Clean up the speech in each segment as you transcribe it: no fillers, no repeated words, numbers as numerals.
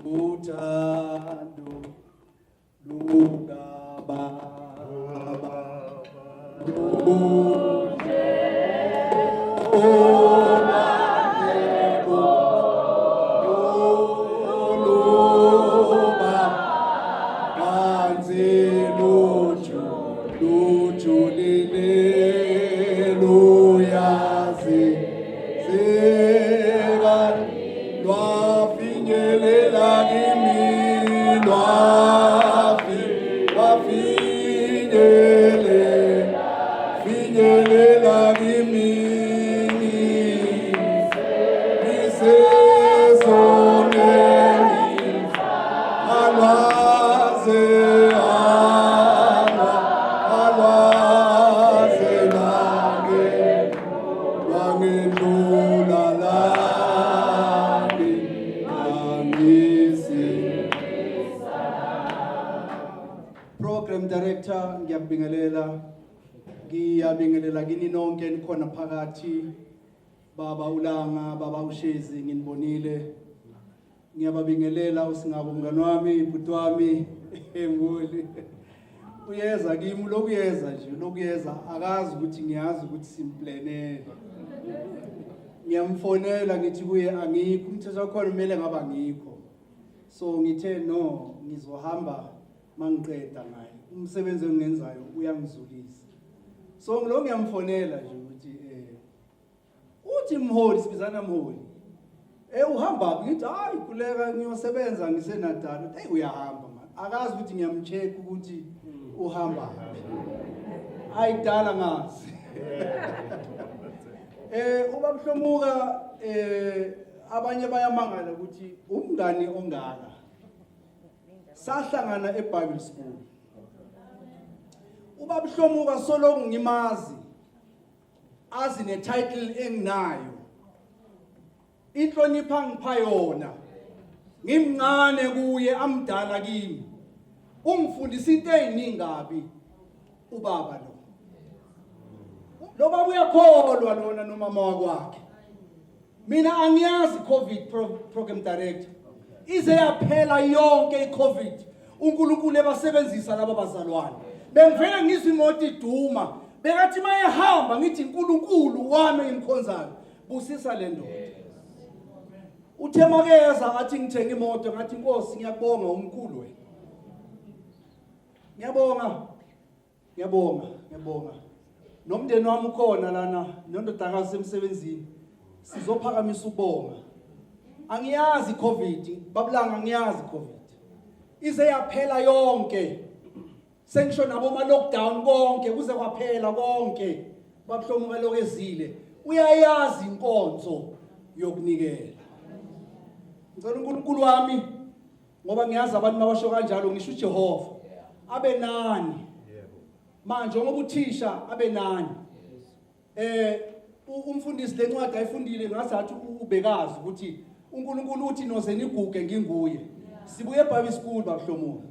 uthando lukaBaba Program Director ngiyabingelela kini nonke nikhona phakathi baba uLanga baba uShezi nginibonile ngiyababingelela usingabo mngani wami ibhuti wami eMgoli uyeza kimi lokuyeza nje lokuyeza akazi ukuthi ngiyazi ukuthi simplanele ngiyamfonela ngithi kuye angikho umthetho wakho kumele ngaba ngikho so ngithe no ngizohamba mangiqeda ngaye umsebenzi engenzayo uyangizulisa so ngilo ngiyamfonela nje ukuthi uthi Mholi sibizana Mholi uhamba ngithi hayi kuleka ngiyosebenza ngiseNatal uyahamba man akazi ukuthi ngiyamcheck ukuthi uhamba ayidala ngazi ubabhlomuka abanye bayamangala ukuthi umngani ongaka sahlangana eBible School ubabhlomuka solo ngimazi azi netitle enginayo inhlonipha ngipha yona ngimncane kuye amdala kimi ungifundisa into eziningabi ubaba lo baba uyakholwa lona nomama wakwakhe mina angiyazi COVID program director ize yaphela yonke iCovid uNkulunkulu ebasebenzisa laba bazalwane bengivela ngizwe imoto iduma bekathi mayehamba ngithi uNkulunkulu wami engimkhonzayo busisa le ndoda uthemakeza athi ngithenga imoto ngathi Nkosi ngiyabonga umkhulu wena ngiyabonga nomndeni wami ukhona lana nondodakazi emsebenzini sizophakamisa ubonga angiyazi COVID babulanga angiyazi COVID ize yaphela yonke sengisho nabo ma lockdown konke kuze kwaphela konke babhlomuka lokezile uyayazi inkonzo yokunikela ngicela uNkulunkulu wami ngoba ngiyazi abantu mabasho kanjalo ngisho uJehova abe nani manje ngoba uthisha abe nani umfundisi lencwadi ayifundile ngazathi ubekazi ukuthi uNkulunkulu uthi noze niguge nginguye sibuye eBible School babhlomuka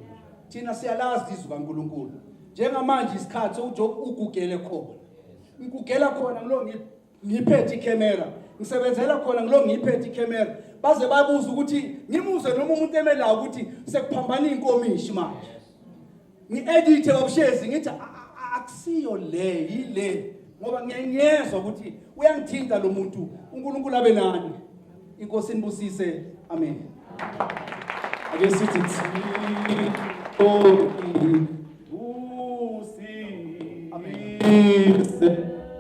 thina siyalazi izwi kaNkulunkulu njengamanje isikhathi ugugele khona ngigugela khona ngilo ngiphethe iCamera ngisebenzela khona ngilo ngiphethe iCamera baze babuza ukuthi ngimuze noma umuntu emela ukuthi sekuphambana inkomishi manje ngiedithe kabushezi ngithi akusiyo le yile ngoba ngiyezwa ukuthi uyangithinta lo muntu uNkulunkulu abe nani inkosi inibusise amen ake sithi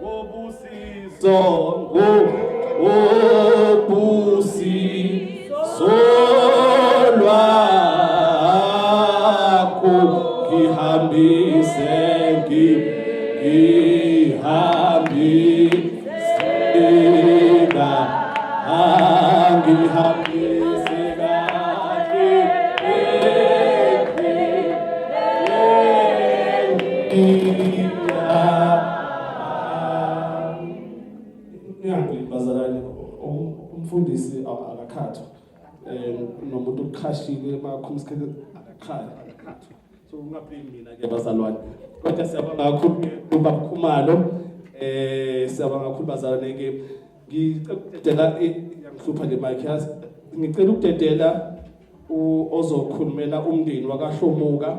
obusiso lwakho ngihambise bazalwane umfundisi akakhathwa nomuntu ukukhashile makhumsikele akakhala so ungablame mina ke bazalwane kodwa siyabonga kakhulu ubakhumalo siyabonga kakhulu bazalwane ke ngicela yangihlupha le mic yazi ngicela ukudedela ozokhulumela umndeni wakaHlomuka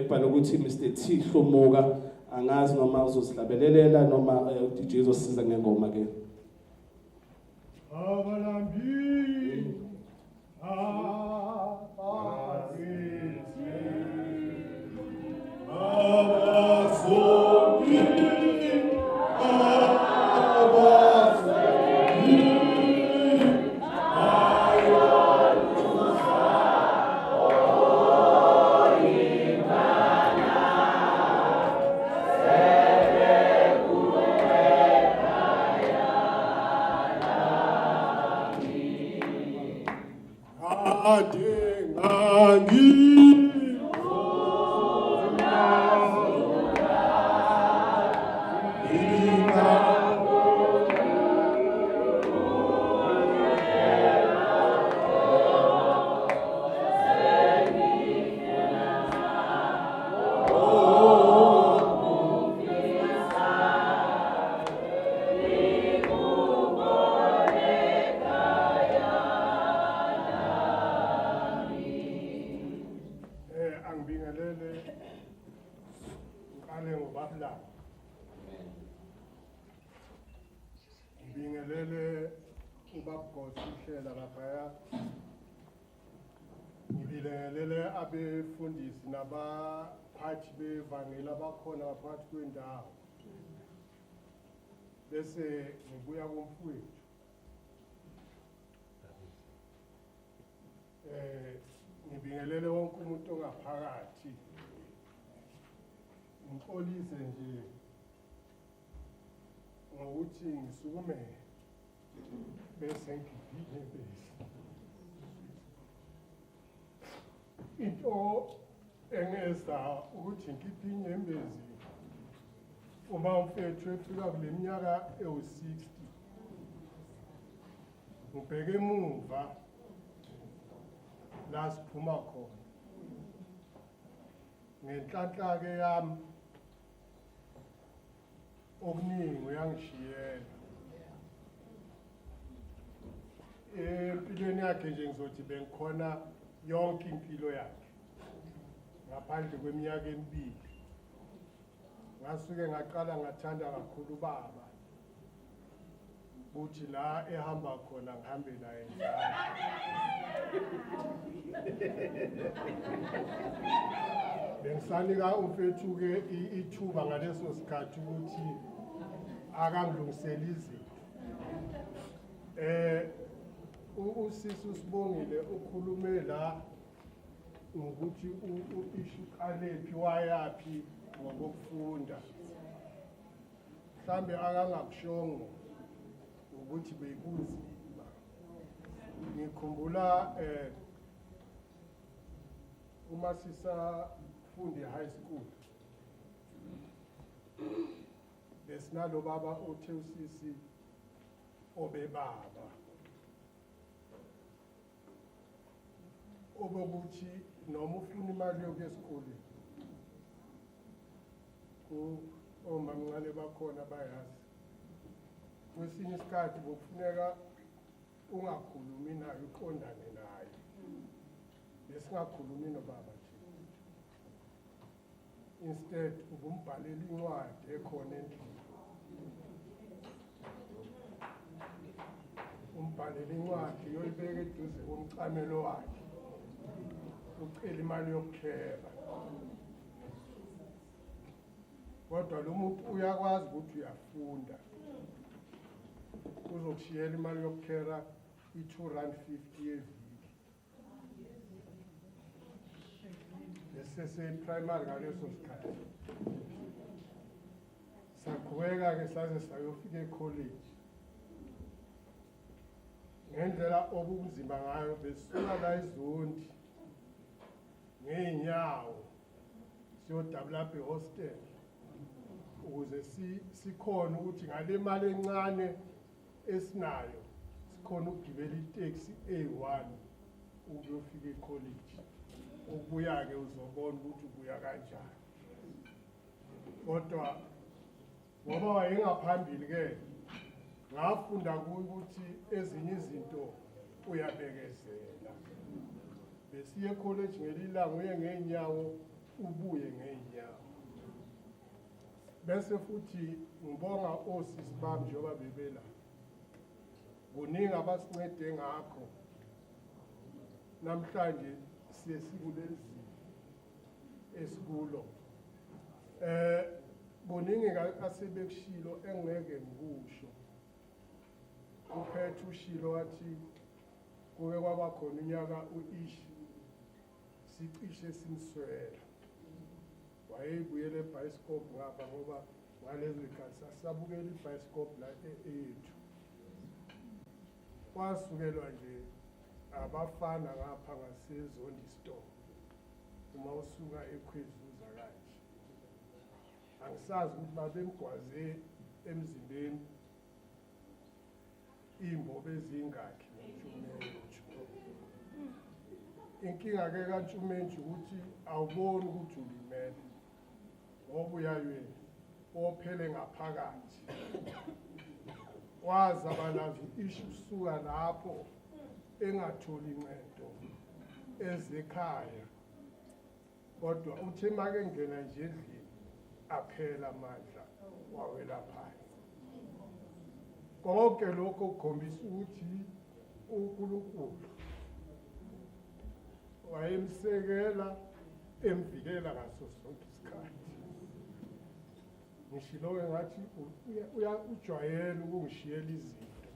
kubhala ukuthi Mr T Hlomuka angazi noma uzosihlabelelela noma DJ uzosiza ngengoma ke Abalambi ngibingelele ubabgosi uhlela laphaya ngibingelele abefundisi nabaphathi bevangeli abakhona phakathi kwendawo bese ngibuya kumfowethu ngibingelele wonke umuntu ongaphakathi ngixolise nje ngokuthi ngisukume bese ngivile bese into engeza ukuthi ngikhiphe inyembezi uma umfethu efika kule minyaka ewu-60 ngibheke emuva la siphuma khona ngenhlanhla-ke yami okuningi uyangishiyela empilweni yakhe nje ngizothi bengikhona yonke impilo yakhe ngaphandle kweminyaka emibili ngasuke ngaqala ngathanda kakhulu ubaba ukuthi la ehamba khona ngihambe naye njalo bengisanika umfethu-ke ithuba ngaleso sikhathi ukuthi akangilungisela izinto usisi uSibongile ukhulume la ngokuthi ishukalephi wayaphi ngokufunda mhlambe akangakushongo ukuthi bekunzima ngikhumbula uma sisafundi high school besinalo baba othe usisi obebaba obokuthi noma ufuna imali yokuya esikoleni omamncane bakhona bayazi kwesinye isikhathi bokufuneka ungakhulumi naye uqondane naye besingakhulumi nobaba nje instead ubumbhalela incwadi ekhona endlini umbhalela incwadi yoyibeka eduze komcamelo wakhe ucela imali yokukheba kodwa lo muntu uyakwazi ukuthi uyafunda uzokushiyela imali yokukhera i-R2.50 eviki besese-primary ngaleso sikhathi saqhubeka-ke saze sayofika ekholeji ngendlela obunzima ngayo besisuka la izondi ngeenyawo siyodabula lapha ehostel ukuze sikhona ukuthi ngale mali encane esinayo sikhona ukugibela itaxi A1 ukuyofika ekholeji ubuya-ke uzobona ukuthi ubuya kanjani kodwa ngoba wayengaphambili-ke ngafunda kuyo ukuthi ezinye izinto uyabekezela besiye college ngelilanga uye ngeenyawo ubuye ngeenyawo. Bese futhi ngibonga osisi bami njengoba bebela. Kuningi abasincede ngakho. Namhlanje siye sikulezi esikulo. Kuningi asebekushilo engeke ngikusho. Uphethe ushilo wathi kuke kwaba khona unyaka uishi sicishe simswela. Wayebuyele eBioscope ngapha ngoba ngalezi zikhathi sasabukela iBioscope la ethu. Kwasukelwa nje abafana ngapha ngaseZondi Store. Uma usuka eKhwezuza kanje. Angisazi ukuthi babemgwaze emzimbeni imbobo ezingakhi noNtshumentshu. Inkinga ke kaNtshumentshu ukuthi awuboni ukuthi ulimele. Ngoba uyaye ophele ngaphakathi. Wazaba nazo issue suka lapho engatholi incendo ezekhaya. Kodwa uthe make ngena nje endlini aphela amandla wawela phansi. Konke lokho kukhombisa ukuthi uNkulunkulu wayemsekela emvikela ngaso sonke isikhathi. Ngishilo ngathi ujwayele ukungishiyela izinto.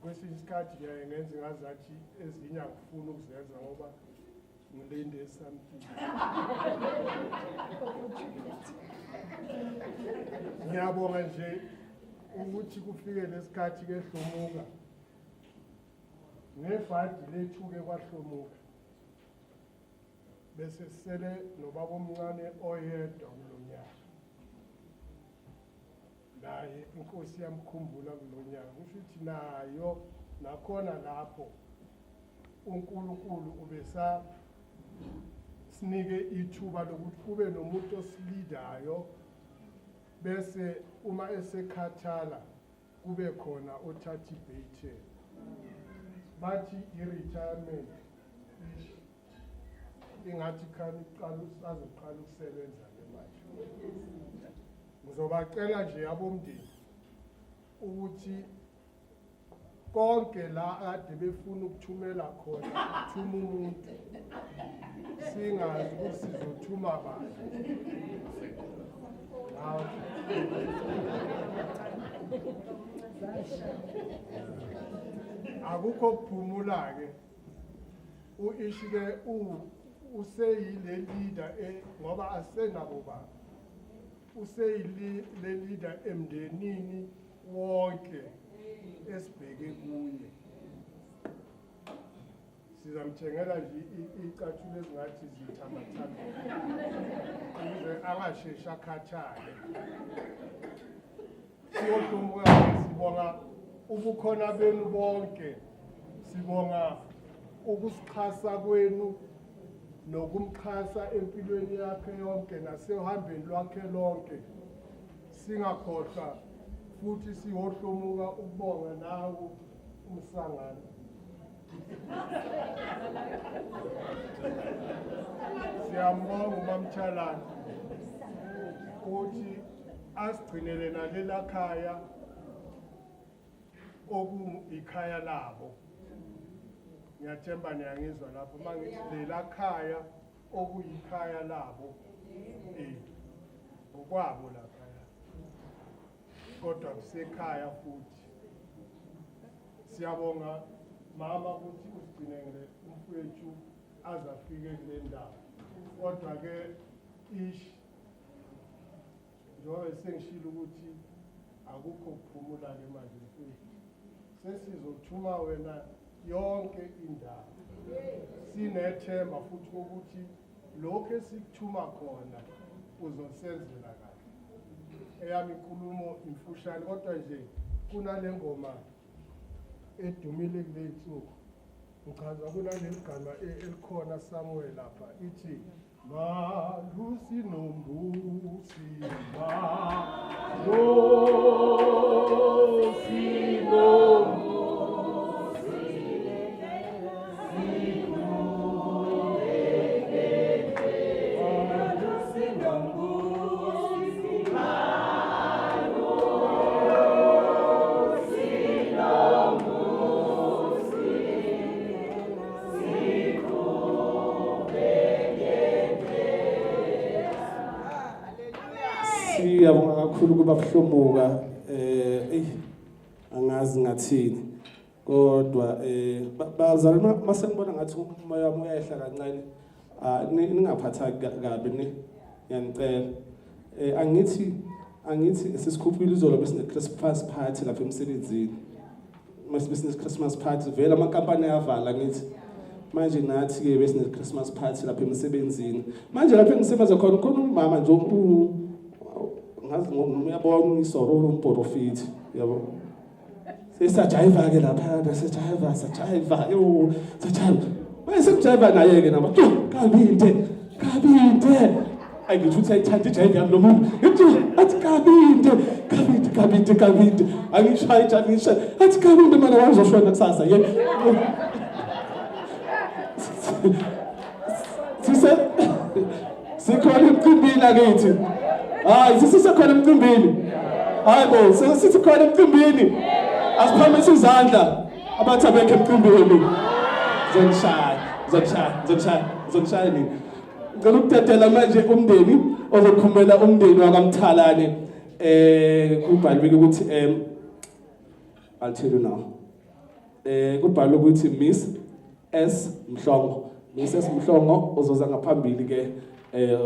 Kwesinye isikhathi ngiyaye ngenze ngazathi ezinye angifuni ukuzenza ngoba ngilinde something. Ngiyabonga nje ukuthi kufike lesikhathi ke Hlomuka. Ngefadi lethuke kwaHlomuka. Bese sele nobaba omncane oyedwa kulonyaka. Naye inkosi yamkhumbula kulonyaka. Kusho ukuthi nayo nakhona lapho uNkulunkulu ubesa sinike ithuba lokuthi kube nomuntu osilidayo bese uma esekhathala kube khona othatha ibhayithe. Bathi i-retirement ingathi azoqala ukusebenza ke manje. Ngizobacela nje abomndeni ukuthi konke la ade befuna ukuthumela khona thuma umuntu singazi ukuthi sizothuma bani. Akukho kuphumula ke uishi ke useyile leader ngoba asenabo baba. Useyile leader emndenini wonke esibheke kuye. Sizamthengela nje icathulo ezingathi zithamathatha. Ukuze angashesha akhathale. Sibonga ubukhona benu bonke. Sibonga ukusikhasa kwenu nokumxhasa empilweni yakhe yonke nasehambeni lwakhe lonke. Singakhohlwa futhi siyohlomuka ukubonga nawe umsangano. Siyambonga uMamtshalane ukuthi asigcinele nalela khaya okuyikhaya labo. Ngiyathemba niyangizwa lapho mangithi lela khaya okuyikhaya labo ngokwabo lapha. Kodwa kusekhaya futhi. Siyabonga mama ukuthi usigcinele umfowethu azafike kule ndawo. Kodwa ke njengoba sengishilo ukuthi akukho kuphumula ke manje mfowethu. Sesizothuma wena yonke indawo. Sinethemba futhi ukuthi lokho esikuthuma khona uzosenzela kahle. Eyami inkulumo imfushane kodwa nje kunale ngoma edumile kule nsuku. Ngichaza kunalegama elikhona Samuel lapha ithi Malusi nombusi Malusi nombusi kakhulu kuba kuhlomuka angazi ngathini kodwa bazalwane mase ngibona ngathi umoya wami uyehla kancane ningaphatha kabi ngiyanicela angithi sesikhuphile izolo bese Christmas party lapha emsebenzini mase business Christmas party vele amakampani ayavala ngithi manje nathi ke bese Christmas party lapha emsebenzini manje lapha engisebenza khona umama nje ngazi ngiyabona isororo umprofiti yabo sesajiva ke lapha sesajiva yo sesajiva mase sejayiva naye ke naba kabinde angithi uthi ayithanda ijayiva yami lo muntu athi kabinde angishayi athi kabinde mana wazoshona kusasa ye sikhona emcimbini akithi hayi sisekhona emcimbini hayibo sisekhona emcimbini asiphamise izandla abathi abekho emcimbini zonshaya nini ngicela ukutetela manje umndeni ozokhumela umndeni wakamthalane kubhalwe ukuthi I'll tell you now kubhalwe ukuthi Miss S Mhlongo uzoza ngaphambili ke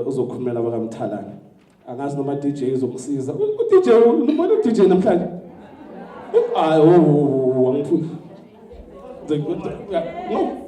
uzokhulumela abakamthalane angazi noma DJ uzomsiza uDJ ubona uDJ namhlanje angifuni no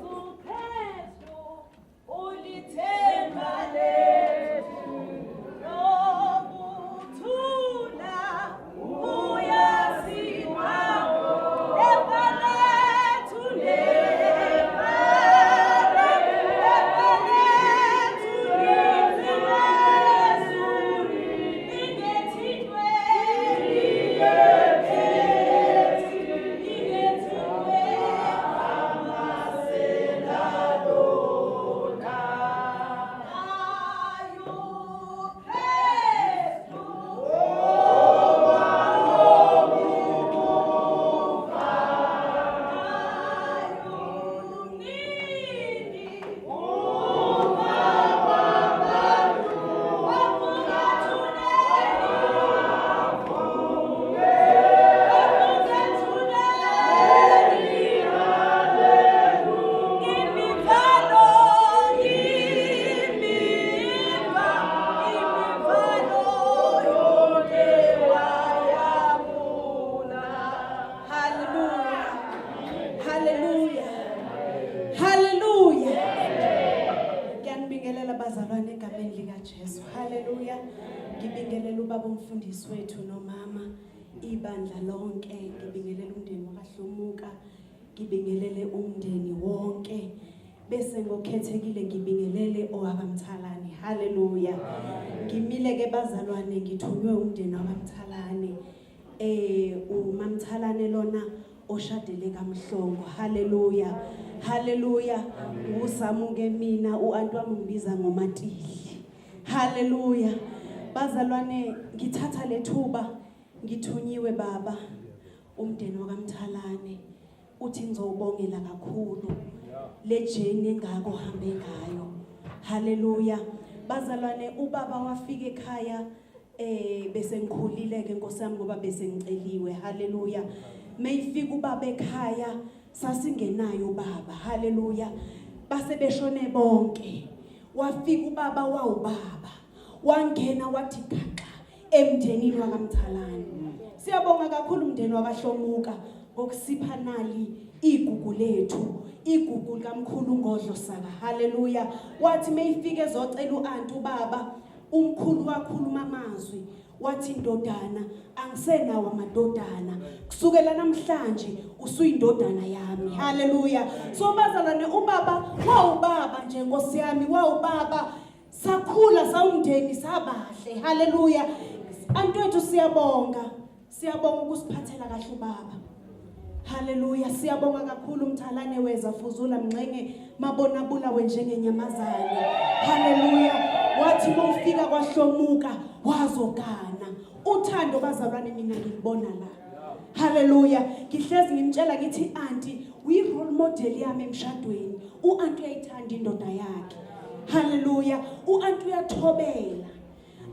Ngibingelela ubaba umfundisi wethu nomama ibandla lonke ngibingelela umndeni wakaHlomuka ngibingelele umndeni wonke bese ngokhethekile ngibingelele owakamthalane haleluya ngimile ke bazalwane ngithunywe umndeni wakaMthalane uMamthalane lona oshadele kaMhlongo haleluya usamuke mina uantu wami ngibiza ngoMatili haleluya bazalwane ngithatha lethuba ngithunyiwe baba umndeni wakaMthalane uthi ngizobongela kakhulu le journey engako hambe ngayo haleluya bazalwane ubaba wafika ekhaya bese ngikhulile ke Nkosi yami ngoba bese ngiceliwe haleluya mayifika ubaba ekhaya sasingenayo baba haleluya base beshone bonke wafika ubaba wawubaba wangena wathi gaqa emndenini wakaMthalane siyabonga kakhulu umndeni wakaHlomuka ngokusipha nali igugu lethu igugu likamkhulu Ngodlo Saka haleluya wathi mayifike ezocela uantu baba umkhulu wakhuluma amazwi wathi indodana angisenawo amadodana kusukela namhlanje usuyindodana yami haleluya so bazalwane ubaba wawubaba nje Nkosi yami wawubaba sakhula sawumndeni sabahle haleluya antwethu siyabonga ukusiphathela kahle ubaba haleluya siyabonga kakhulu uMthalane weza fuzula mngcenge mabonabula wenjengenyamazane haleluya wathi mawufika kwaHlomuka wazogana uthando bazalwane mina ngibona la haleluya ngihlezi ngimtshela ngithi auntie uyi role model yami emshadweni uantu uyayithanda indoda yakhe haleluya uantu uyathobela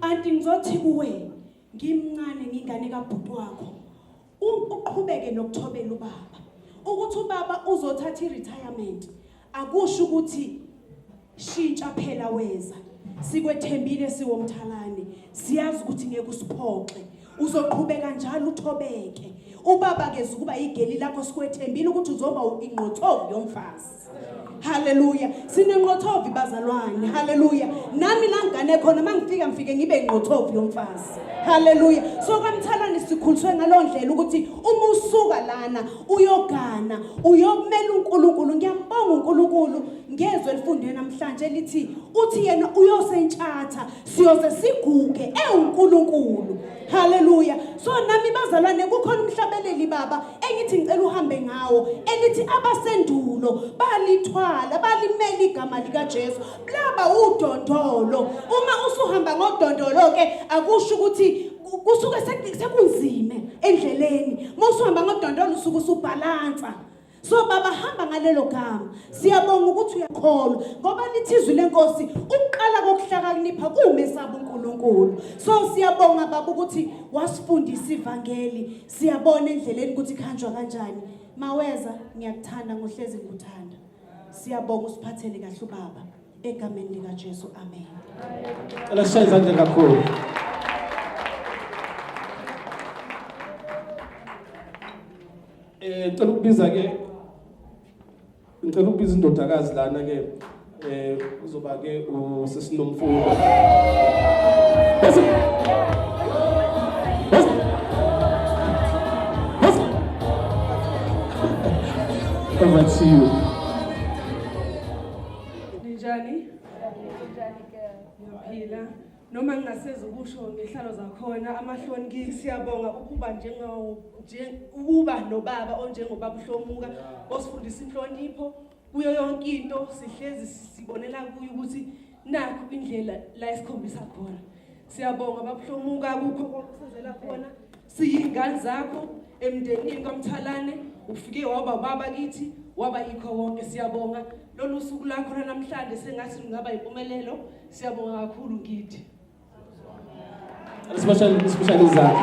auntie ngizothi kuwe ngimncane ngingane kabhuti wakho uqhubeke nokuthobela ubaba ukuthi ubaba uzothatha iretirement akusho ukuthi shintsha phela weza sikwethembile siwomthalane siyazi ukuthi ngeke usiphoxe uzoqhubeka njalo uthobeke ubaba ke ukuba igeli lakho sikwethembile ukuthi uzoba ingqothovu yomfazi. Hallelujah. Sinengqothovu bazalwane. Hallelujah. Nami la ngane khona mangifika ngifike ngibe ingqothovu yomfazi. Hallelujah. So kamthalane sikhuliswe ngalondlela ukuthi uma usuka lana uyogana uyomela uNkulunkulu. Ngiyambonga uNkulunkulu ngezwe elifundwe namhlanje lithi uthi yena uyosentshatha siyoze siguge uNkulunkulu. Hallelujah. So nami bazalwane kukhona umhlabeleli baba engithi ngicela uhambe ngawo elithi abasendulo balithwala balimela igama lika Jesu blaba udondolo uma usuhamba ngodondolo ke akusho ukuthi kusuke sekunzime endleleni mawusuhamba ngodondolo usuke usubhalansa. So baba hamba ngalelo gama siyabonga ukuthi uyakholwa ngoba lithizwe lenkosi ukuqala kokuhlaka kunipha kumesaba uNkulunkulu. So siyabonga baba ukuthi wasifundisa ivangeli siyabona endleleni ukuthi khanjwa kanjani maweza ngiyakuthanda ngohlezi ngikuthanda siyabonga usiphathele kahle ubaba egameni lika Jesu amen. Cela sishaye izandla kakhulu. Ngicela ukubiza ke ngicela ukubiza indodakazi lana ke uzoba ke usesinomfundo. Over to you. Ninjani? Ngiyaphila. Noma ngingaseze ukusho ngehlalo zakhona amahloni kimi siyabonga ukuba ukuba nobaba onjengobaba uHlomuka osifundisa inhlonipho kuyo yonke into sihlezi sibonela kuyo ukuthi nakho indlela la esikhombisa khona. Siyabonga baba uHlomuka kukho konkusenzela khona siyingane zakho emndenini kaMthalane ufike waba baba kithi waba yikho wonke siyabonga lolu suku lakho namhlanje sengathi ngaba impumelelo siyabonga kakhulu kithi. Especially Zach.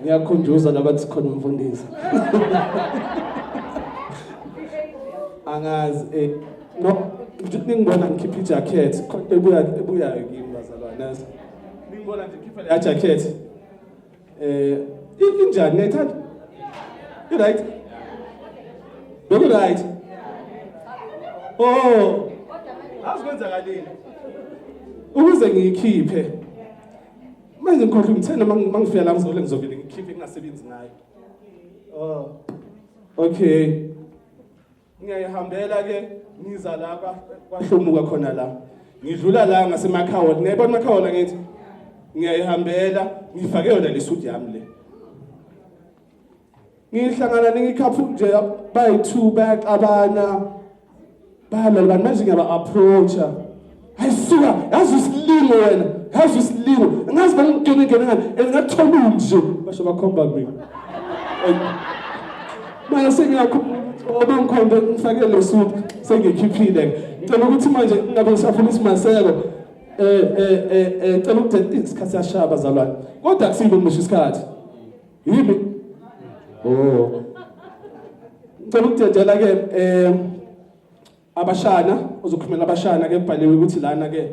Ngiyakhunjuza labathi khona umfundisi. Angazi no ngibona ngikhipha ijacket ebuya kimi bazalwane ngibona nje ngikhipha le jacket injani nethanda you right you right oh azikwenzakalini ukuze ngiyikhiphe manje ngikhohle umthena mangifika la ngizovele ngikhiphe ngingasebenzi nayo oh okay ngiyahambela ke ngiza la kwaHlomuka khona la ngidlula la ngasemakhawoli ngiyabona emakhawoli ngithi ngiyayihambela ngifake yona lesuit yami le ngihlangana nengikhaphu nje bayi2 bayaqabana bayalo abantu manje ngiyaba approacha ayisuka yazi isilingo wena yazi isilingo ngazi bangigene ngene engathola nje basho bakhomba mina manje sengiyakhuluma obangikhombe ngifake lesuit sengikhiphile ngicela ukuthi manje ngabe ngisafuna isimaseko ngicela ukuthi isikhathi siyashaya bazalwane kodwa akusibo ngisho isikhathi yimi oh ngicela ukuthetshela ke abashana uzokhulumela abashana ke kubhaliwe ukuthi lana ke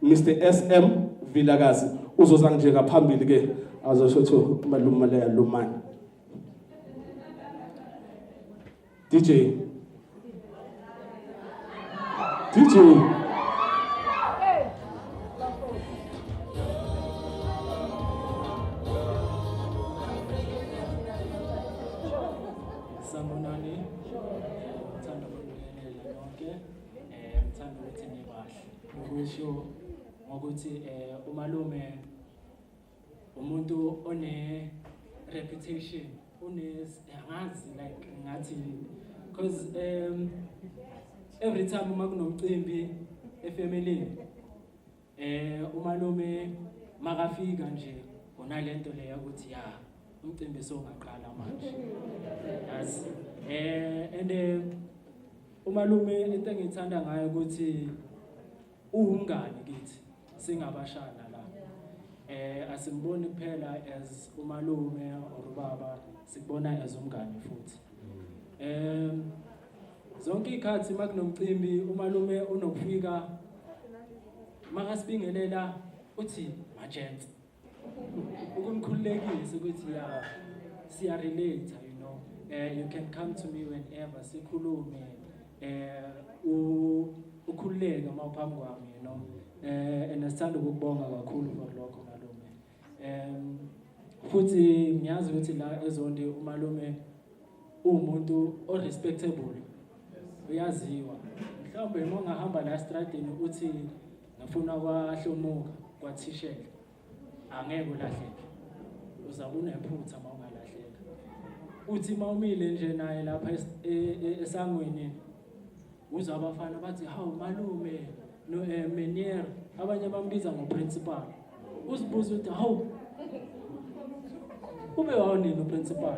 Mr SM Vilakazi uzoza nje ngaphambili ke azosho ukuthi maluma leya lumani DJ Sanibonani ngithanda ukubingelela lonke ngithanda ukuthi nibahle ukusho ngokuthi umalume umuntu one reputation angazi like ngathi because every time uma kunomcimbi efamily umalume makafika nje unalento leyo ukuthi ya umcimbi songaqala manje yazi and umalume into engithanda ngayo ukuthi uungane kithi singabashana la asimboni kuphela as umalume or ubaba sikubona as umngane futhi zonke ikhathi makunomcimbi umalume unokufika makasibingelela uthi majenti ukumkhululekisa ukuthi ya siya relate you know you can come to me whenever sikhulume ukhululeke mawuphambi kwami you know and asithanda ukubonga kakhulu for lokho malume futhi ngiyazi ukuthi la ezondi umalume umuntu o respectable uyaziwa mhlawumbe uma ungahamba la stradini uthi ngifuna kwaHlomuka kwaThishela angeke ulahleke uza unephutha mawungalahleka uthi mawumile nje naye lapha esangweni uza abafana bathi hawu malume no Menier abanye bambiza ngoprincipal usibuza ukuthi hawu ube wawuni noprincipal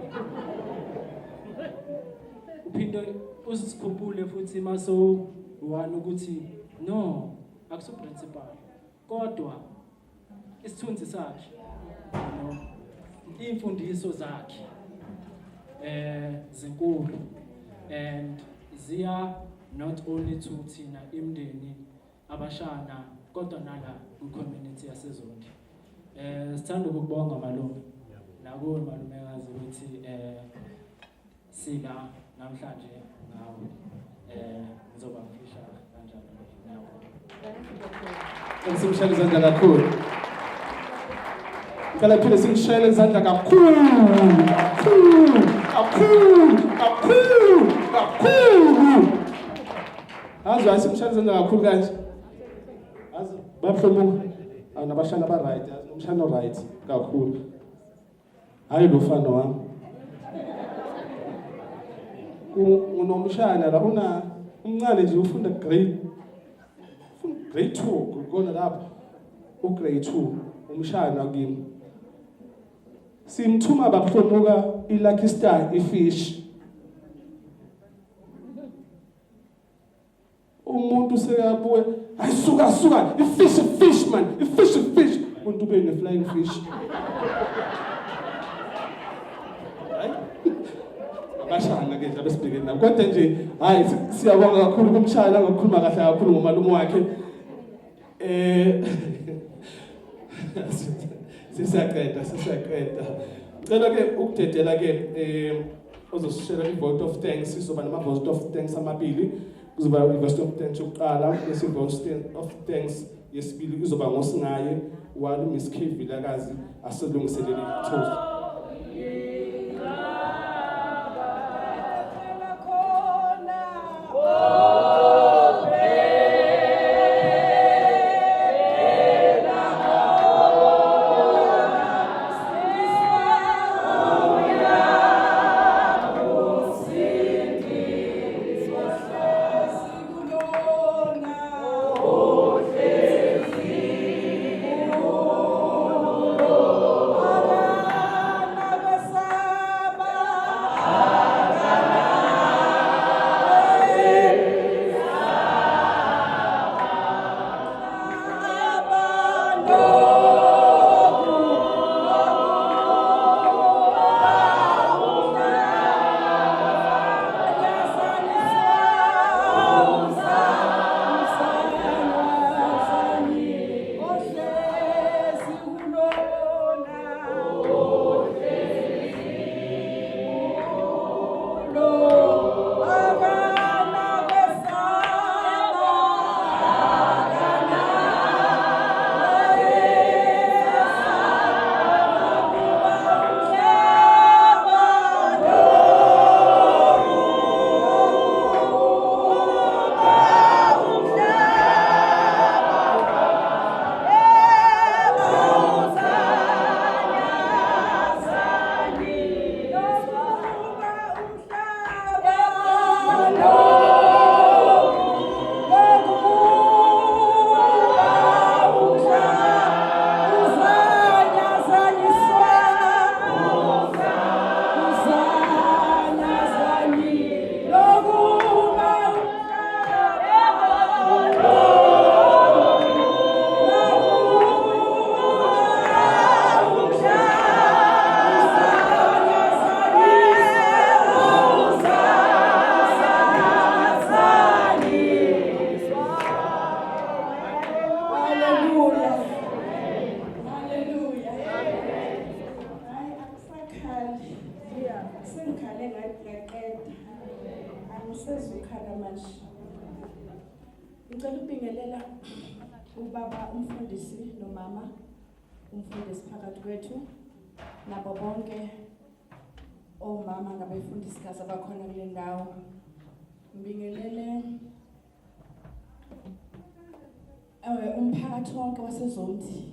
uphinde usikhumbule futhi maso wani ukuthi no akuso principal kodwa isithunzi sakhe no imfundiso zakhe zinkulu and ziya not only to thina imndeni abashana kodwa nala ku-community yaseZondi sithanda ukubonga malume nakuwe malumekazi ukuthi sila namhlanje ngawo ngizoba ngifisha kanjalo nawo Simshayele izandla kakhulu. Ngicela phinde simshayele izandla kakhulu. Azwa simshayele izandla kakhulu kanje. Azi baphlomuka nabashana ba right, azi umshana right kakhulu. Hayi lo mfana wami. Unomshana la una umncane nje ufunda grade 2 ukona lapha grade 2 umshana kimi simthuma baphlomuka iLucky Star ifish umuntu sekabuye ayisuka ifish man ifish umuntu ube ne flying fish abashana ke nje besibhekene nabo kodwa nje hayi siyabonga kakhulu kumshana ngokukhuluma kahle kakhulu ngomalume wakhe sisaqeda ngicela ke ukudedela ke ozosishela ivote of thanks sizoba nama vote of thanks amabili kuzoba ivote of thanks yokuqala bese vote of thanks yesibili kuzoba ngosingaye walo Miss K Vilakazi aselungiselele toast Sengikhale ngaqeda. Angisezukhala manje. Ngicela ukubingelela ubaba umfundisi nomama umfundisi phakathi kwethu nabo bonke omama ngabefundisikazi abakhona kule ndawo. Ngibingelele umphakathi wonke waseZondi.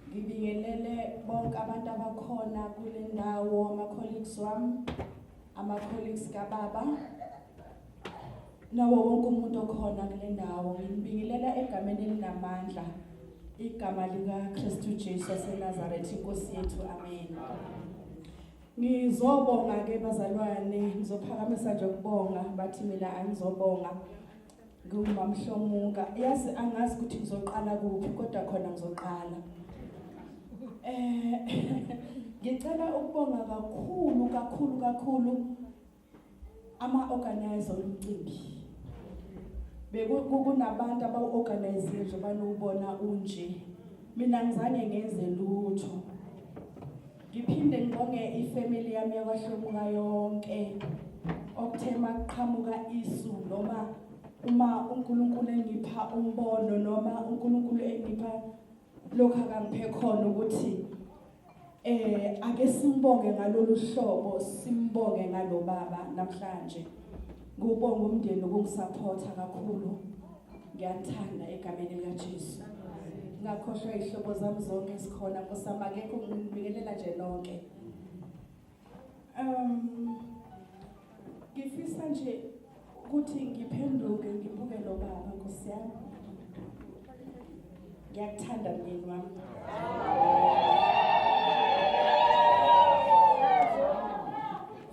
Ngibingelele bonke abantu abakhona kule ndawo, ama-colleagues wami, ama-colleagues kababa, nawo wonke umuntu okhona kule ndawo. Ngibingelela egameni elinamandla, igama likaKristu Jesu waseNazaretha, Inkosi yethu, amen. Ngizobonga-ke bazalwane, ngizophakamisa nje ukubonga, bathi mina angizobonga. Ngumamhlomuka, yazi angazi ukuthi ngizoqala kuphi, kodwa khona ngizoqala. Ngicela ukubonga kakhulu ama-organizer omcimbi. Bekunabantu abawu-organize nje banubona unje. Mina ngizange ngenze lutho. Ngiphinde ngibonge ifamily yami yakwaHlomuka yonke. Okuthema kuqhamuka isu noma uma uNkulunkulu engipha umbono noma uNkulunkulu engipha lokho akangiphe khona ukuthi ake simbonge ngalolu hlobo, simbonge ngalo baba namhlanje. Ngubonga umndeni ukungisupporta kakhulu. Ngiyathanda egameni likaJesu. Ngakhohlwa izihlobo zami zonke sikhona nkosama akekho ngibingelela nje nonke. Ngifisa nje ukuthi ngiphenduke ngibuke lo baba Nkosi yami. Ngiyakuthanda myeni wami.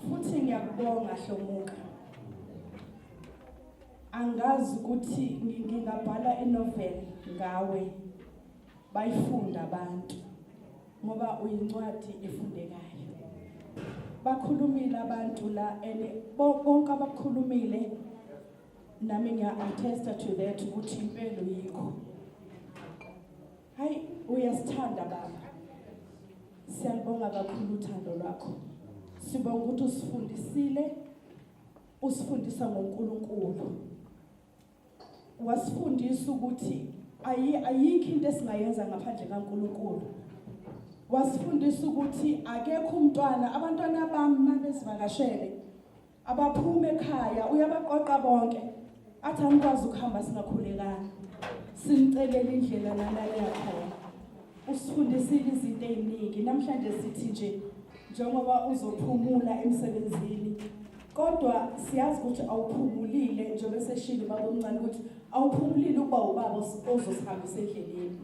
Futhi ngiyakubonga Hlomuka. Angazi ukuthi ngingabhala inovel ngawe bayifunda abantu ngoba uyincwadi efundekayo. Bakhulumile abantu la bonke abakhulumile nami ngiya-attesta to that ukuthi impelo yikho. Hayi uyasithanda baba. Siyalibonga kakhulu uthando lwakho. Sibonga ukuthi usifundisa ngoNkulunkulu. Wasifundisa ukuthi ayikho into esingayenza ngaphandle kaNkulunkulu. Wasifundisa ukuthi akekho umntwana, abantwana bami mabezivakashele abaphume ekhaya uyabaqoqa bonke. Athi angikwazi ukuhamba singakhulekanga. Sinicelela indlela nalala yakhona. Usifundisile izinto eziningi. Namhlanje sithi nje njengoba uzophumula emsebenzini. Kodwa siyazi ukuthi awuphumulile njengoba seshilo baba omncane ukuthi awuphumulile ukuba ubaba ozosihambisa endleleni.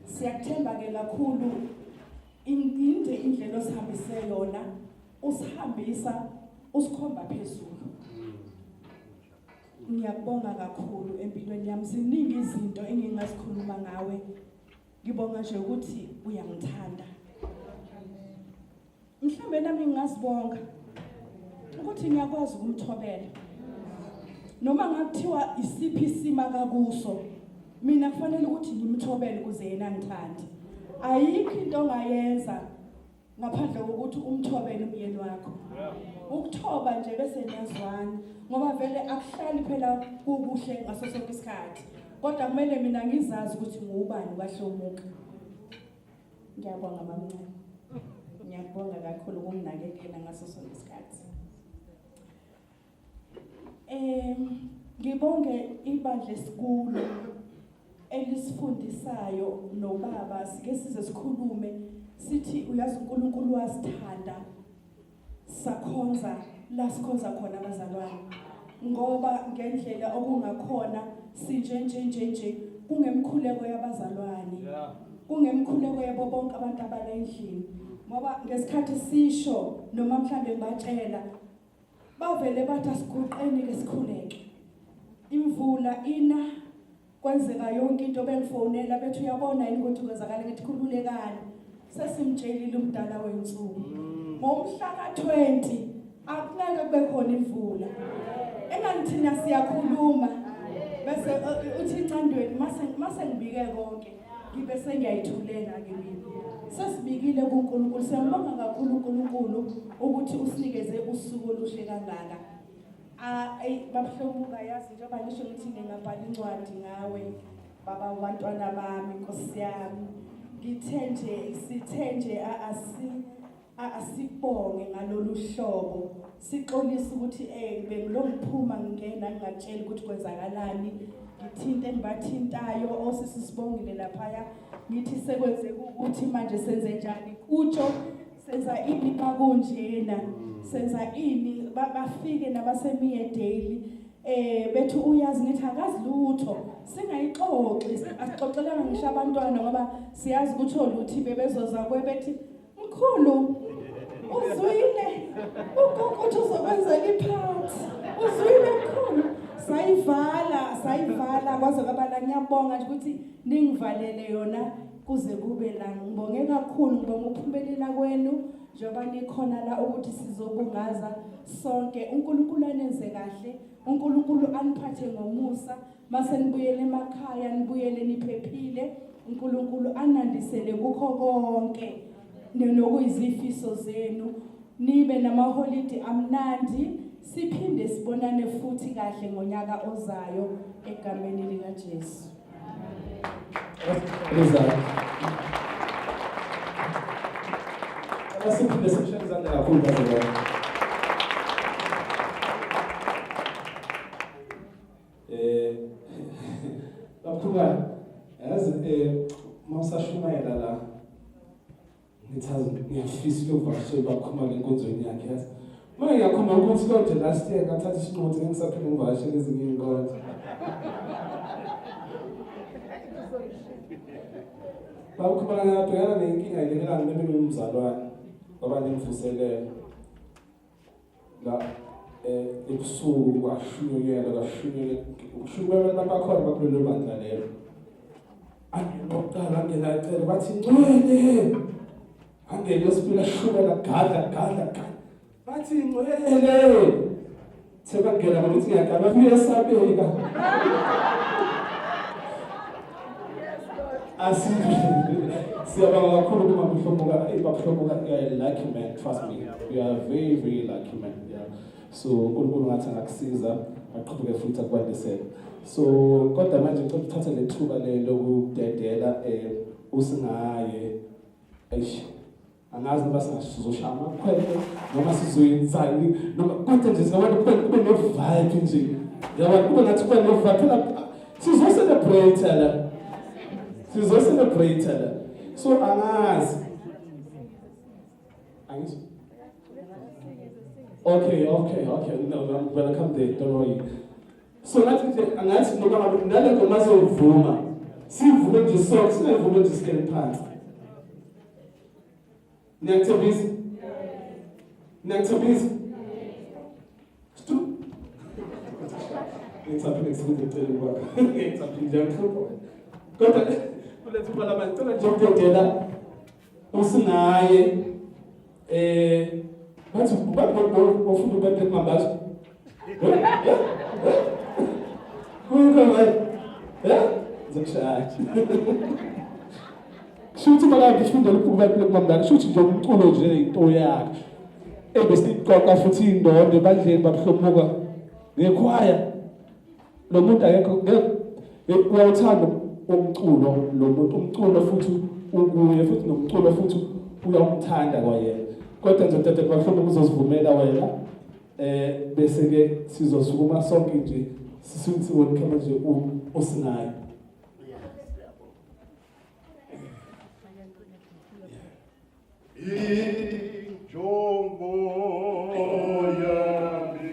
Siyakuthemba ke kakhulu indlela osihambise yona, usihambisa usikhomba phezulu. Ngiyakubonga kakhulu empilweni yami. Ziningi izinto engingazikhuluma ngawe. Ngibonga nje ukuthi uyangithanda. Mhlambe nami ngingazibonga ukuthi ngiyakwazi ukumthobela. Noma ngakuthiwa isiphi isima kakuso, mina kufanele ukuthi ngimthobele ukuze yena angithande. Ayikho into ongayenza ngaphandle kokuthi umthobele umyeni wakho. Ukuthoba nje bese niyazwana ngoba vele akuhlali phela kukuhle ngaso sonke isikhathi. Kodwa kumele mina ngizazi ukuthi ngubani kwaHlomuka. Ngiyabonga mamncane. Ngiyabonga kakhulu ukunginakekela ngaso sonke isikhathi. Ngibonge ibandla esikhulu elisifundisayo nobaba sike size sikhulume sithi uyazi uNkulunkulu wasithanda sakhonza la sikhonza khona abazalwane ngoba ngendlela okungakhona sinje kungemkhuleko yabazalwane kungemkhuleko yabo bonke abantu abalendlini ngoba ngesikhathi sisho noma mhlambe batshela bavele bathi asiguqeni ke sikhuleke imvula ina kwenzeka yonke into bengifonela bethi uyabona yini ukuthi kwenzakala ngithi khululekani sesimtshelile umdala wensuku ngomhla ka-20 akunake kube khona imvula engangithina siyakhuluma bese uthi incandweni mase ngibike konke ngibe sengiyayithulela ke mina sesibikile kuNkulunkulu siyambonga kakhulu uNkulunkulu ukuthi usinikeze usuku oluhle kangaka. Babhlomuka yazi njengoba ngisho ngithi ngingabhala incwadi ngawe baba wabantwana bami Nkosi yami. Sithe nje asibonge ngalolu hlobo. Sixolisa ukuthi bengilomphuma ngingena ngingatshela ukuthi kwenzakalani. Ngithinte engibathintayo osisibongile laphaya. Ngithi sekwenzeka ukuthi manje senze njani kutsho senza ini kakunjena senza ini bafike nabasemiye daily bethu uyazi ngithi akazi lutho singayixoxi asixoxelana ngisho abantwana ngoba siyazi ukuthi oluthi bebezoza kwebethi mkhulu uzwile ukuthi uzokwenzela iphathi uzwile mkhulu sayivala kwaze kwabala ngiyabonga nje ukuthi ningivalele yona kuze kube la ngibonge kakhulu ngibonga ukuphumelela kwenu njengoba nikhona la ukuthi sizobungaza sonke uNkulunkulu anenze kahle uNkulunkulu aniphathe ngomusa mase nibuyele emakhaya nibuyele niphephile uNkulunkulu anandisele kukho konke nokuyizifiso zenu nibe namaholiday amnandi siphinde sibonane futhi kahle ngonyaka ozayo egameni lika Jesu. Asiphinde sishayizane kakhulu bazalwane. Baphuka yazi mawusashumayela la ngithazi ngiyafisa ukuvakashela bakhuluma lenkonzweni yakhe yazi. Manje ngiyakhuluma ukuthi konke last year ngathatha isinqumo ukuthi ngisaphinde ngivakashele ezinye inkonzo. Bakhuluma ngabhekana nenkinga lekelana nebele umzalwane ngoba ngivuselele la ebusuku kwashunyela ukushunyela nabakhona bakulelo bandla lelo angenoqala ngenacela bathi ncwele angene yosipila shumela gada bathi ncwele sebangena ngokuthi ngiyaqala kuyesabeka siyabonga kakhulu kuma baflomuka lucky man, trust me, we are very very lucky man, yeah. So uNkulunkulu ngathi ngakusiza aqhubeke futhi akwandisele. So kodwa manje ngicela ukuthatha lethuba lokudedela usingaye angazi niba singazoshaya amakhwele noma sizoyenzani noma kodwa nje singabona kube no-vibe nje yabona kube ngathi kube no-vibe phela sizocelebrate la so angazi okay no I'm gonna come there, don't worry. So ngathi nje angathi noma ngabe nale ngoma azovuma sivume nje sonke singavume nje sikele phansi. Niyakuthobiza? Stop. Ngithaphile ngisebenzele kwakho. Ngithaphile ngiyakho. Kodwa kulethu balama ngicela nje ukudedela usinaye bathi bafuna ubephe kumambazo. Zakushaya. Shuthi mala ngifundela ukubephe kumambazo shuthi nje umculo nje into yakhe. Ebesiqoqa futhi indonde bandleni babhlomuka ngekhwaya. Lo muntu akekho uyawuthanda umculo lo muntu umculo futhi ukuye futhi nomculo futhi uyamthanda kwayena kodwa nje tete bafuna ukuzosivumela wena bese ke sizosukuma sonke nje sisibone kama nje usinayo Injongo yami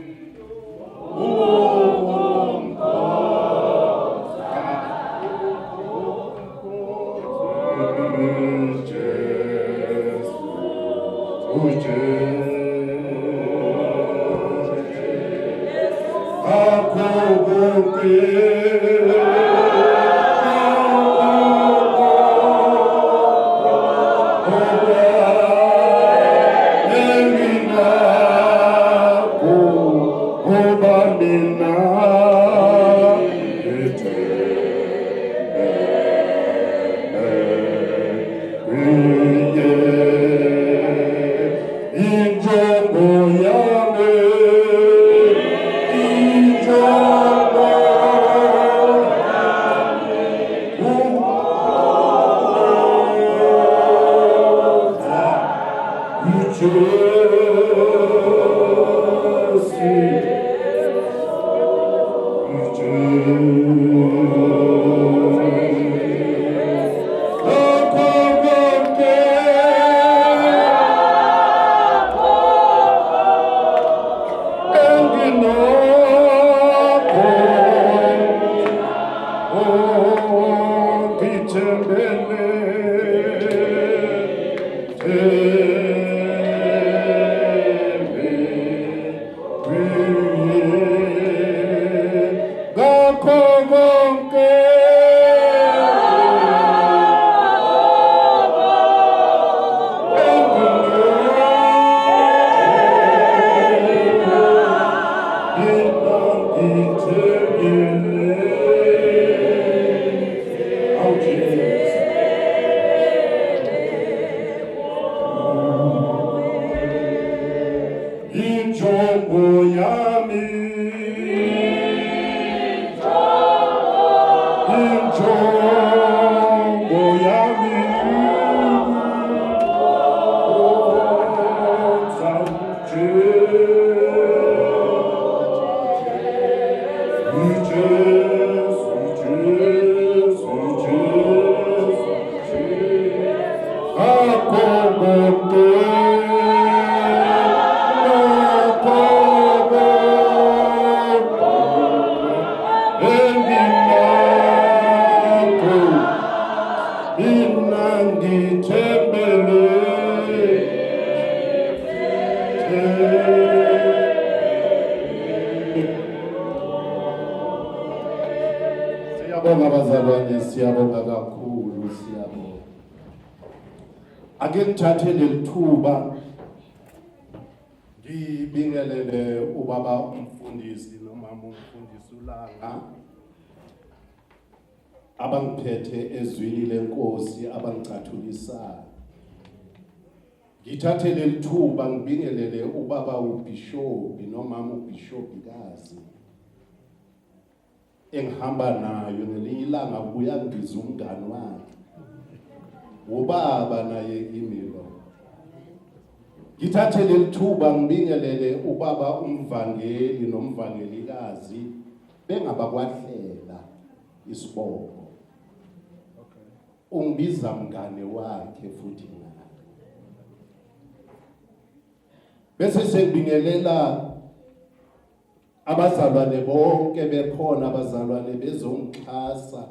Siyabonga abazalwane, siyabonga kakhulu, siyabonga. Ake ngithathe lelithuba ngibingelele ubaba umfundisi nomama umfundisi uLanga abangiphethe ezwini lenkosi abangicathulisayo. Ngithathe lelithuba ngibingelele ubaba uBishop nomama uBishopikazi engihamba nayo ngelinye ilanga kuya ngibiza umngani wakhe ubaba naye imilo. Ngithathe lelithuba ngibingelele ubaba umvangeli nomvangelikazi bengabakwahlela isibongo. Ungibiza mngane wakhe futhi naye. Bese sengibingelela abazalwane bonke bekhona abazalwane bezongixhasa.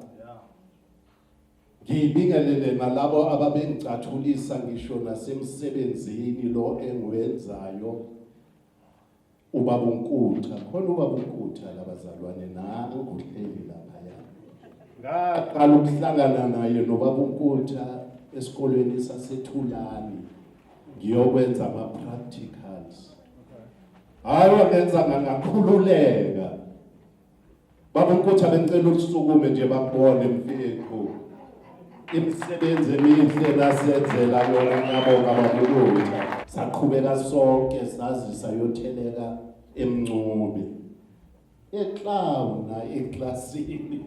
Ngibingelele nalabo ababengicathulisa ngisho nasemsebenzini lo engiwenzayo. Ubaba uNkutha, khona ubaba uNkutha labazalwane nami uhleli lapha yana. Ngaqala ukuhlangana naye nobaba uNkutha esikolweni saseThulani ngiyokwenza ama practicals. Hayi ngenza ngakhululeka. Baba uNkutha bengicela ukusukume nje bakubone mfethu. Imisebenzi emihle nasenzela yona ngiyabonga baba uNkutha. Saqhubeka sonke sazi sayotheleka eMncube. Eklawuna eklasini.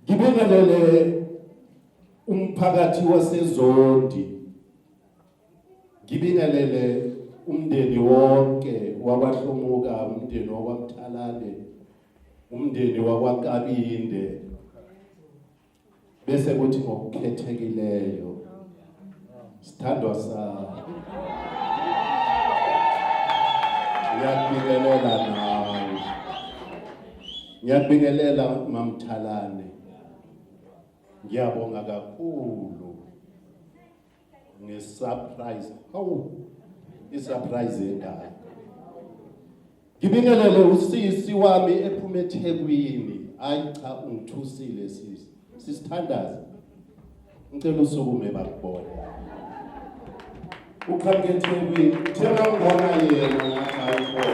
Ngibingelele umphakathi waseZondi. Ngibingelele umndeni wonke wakwaHlomuka, umndeni wakwaMthalane, umndeni wakwaKabinde. Bese kuthi ngokukhethekileyo sithandwa sa ngiyabingelela nawe. Ngiyabingelela maMthalane. Ngiyabonga kakhulu ngesurprise. Hawu isurprise ekhaya. Ngibingelele usisi wami ephuma eThekwini. Hayi cha ungithusile sisi. Sisithandaza. Ngicela usukume bakubona. Uqhamke eThekwini, thema ngibona yena ngathi ayikho.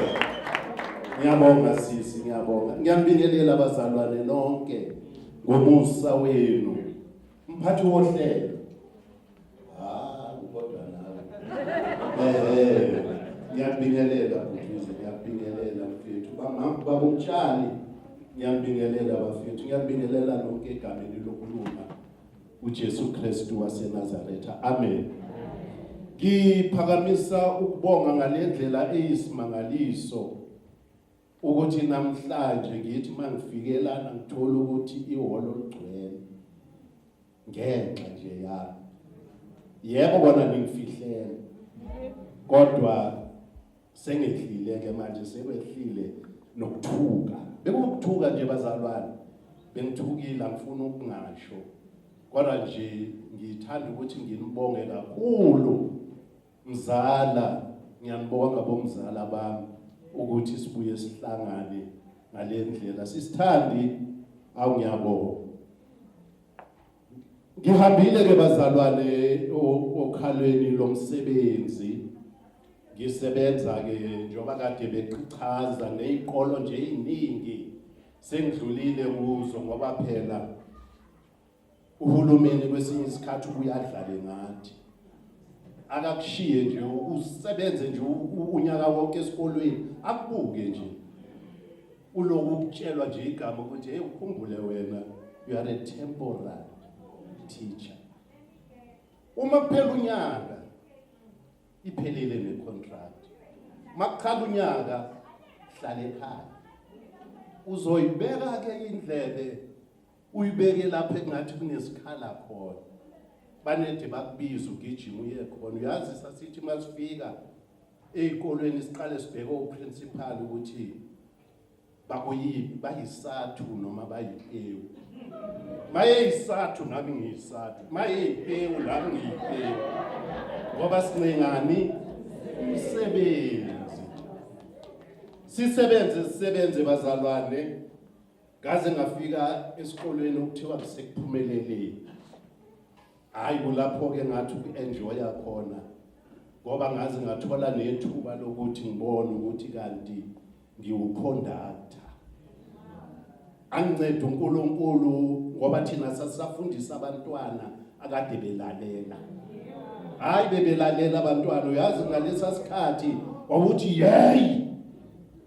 Ngiyabonga sisi, ngiyabonga. Ngiyabingelela abazalwane lonke ngomusa wenu. Mphathi wohlelo. Kodwa nawe. Ngiyabingelela mfethu, ngiyabingelela mfethu. Baba umtshali, ngiyabingelela bafethu. Ngiyabingelela lonke egameni lokulunga uJesu Kristu waseNazaretha. Amen. Ngiphakamisa ukubonga ngalendlela eyisimangaliso ukuthi namhlanje ngithi mangifikelana ngithola ukuthi ihholo ligcwele ngenxa nje yami. Yebo bona ningifihlele. Kodwa sengehlile ke manje sekwehlile nokuthuka. Bekukuthuka nje bazalwane. Bengithukile ngifuna ukungasho. Kodwa nje ngithanda ukuthi nginibonge kakhulu mzala, ngiyanibonga bomzala bami ukuthi sibuye sihlangane ngalendlela. Sisithandi awungiyabonga. Ngihambile ke bazalwane okhalweni lomsebenzi. Ngisebenza ke njoba kade bechaza nezikolo nje eziningi sengidlulile kuzo ngoba phela uhulumeni kwesinye isikhathi uyadlala ngathi. Akakushiye nje usebenze nje unyaka wonke esikolweni akubuke nje. Uloku ukutshelwa nje igama ukuthi hey ukhumbule wena you are a temporary teacher. Uma kuphela unyaka iphelele necontract. Makukhala unyaka hlala ekhaya. Uzoyibeka ke indlebe uyibeke lapha engathi kunesikhala khona. Banede bakubiza ugijima uye khona. Uyazi sasithi masifika ezikolweni siqale sibheke uprincipal ukuthi bakuyipi bayisathu noma bayipewu. Maye isathu nami ngiyisathu. Maye ipewu nami ngiyipewu. Ngoba sincengani umsebenzi. Sisebenze bazalwane. Ngaze ngafika esikolweni ukuthiwa kusekuphumelele. Hayi kulapho ke ngathi uenjoya khona. Ngoba ngaze ngathola nethuba lokuthi ngibone ukuthi kanti ngiwuconductor. Angincede uNkulunkulu ngoba thina sasafundisa abantwana akade belalela. Hayi bebelalela abantwana. Uyazi ngalesa sikhathi wawuthi hey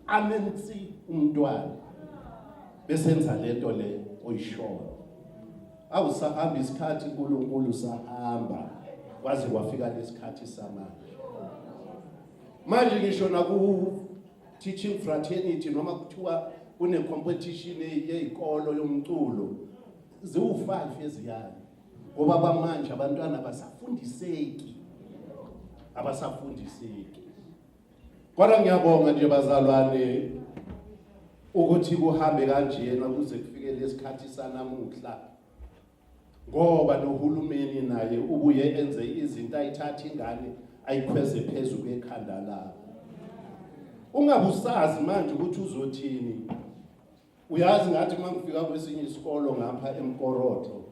amenzi umntwana besenza lento le oyishoyo. Awusahamba isikhathi uNkulunkulu sahamba kwaze kwafika lesikhathi samanje. Manje ngisho naku teaching fraternity noma kuthiwa kune competition yezikolo yomculo ziwu5 eziyani. Ngoba bamanje abantwana basafundiseki. Kodwa ngiyabonga nje bazalwane ukuthi kuhambe kanjena kuze kufike lesikhathi sanamuhla. Ngoba nohulumeni naye ubuye enze izinto ayithatha ingane ayikhweze phezulu kwekhanda lakho. Ungabusazi manje ukuthi uzothini. Uyazi ngathi mangifika kwesinye isikolo ngapha eMkoroto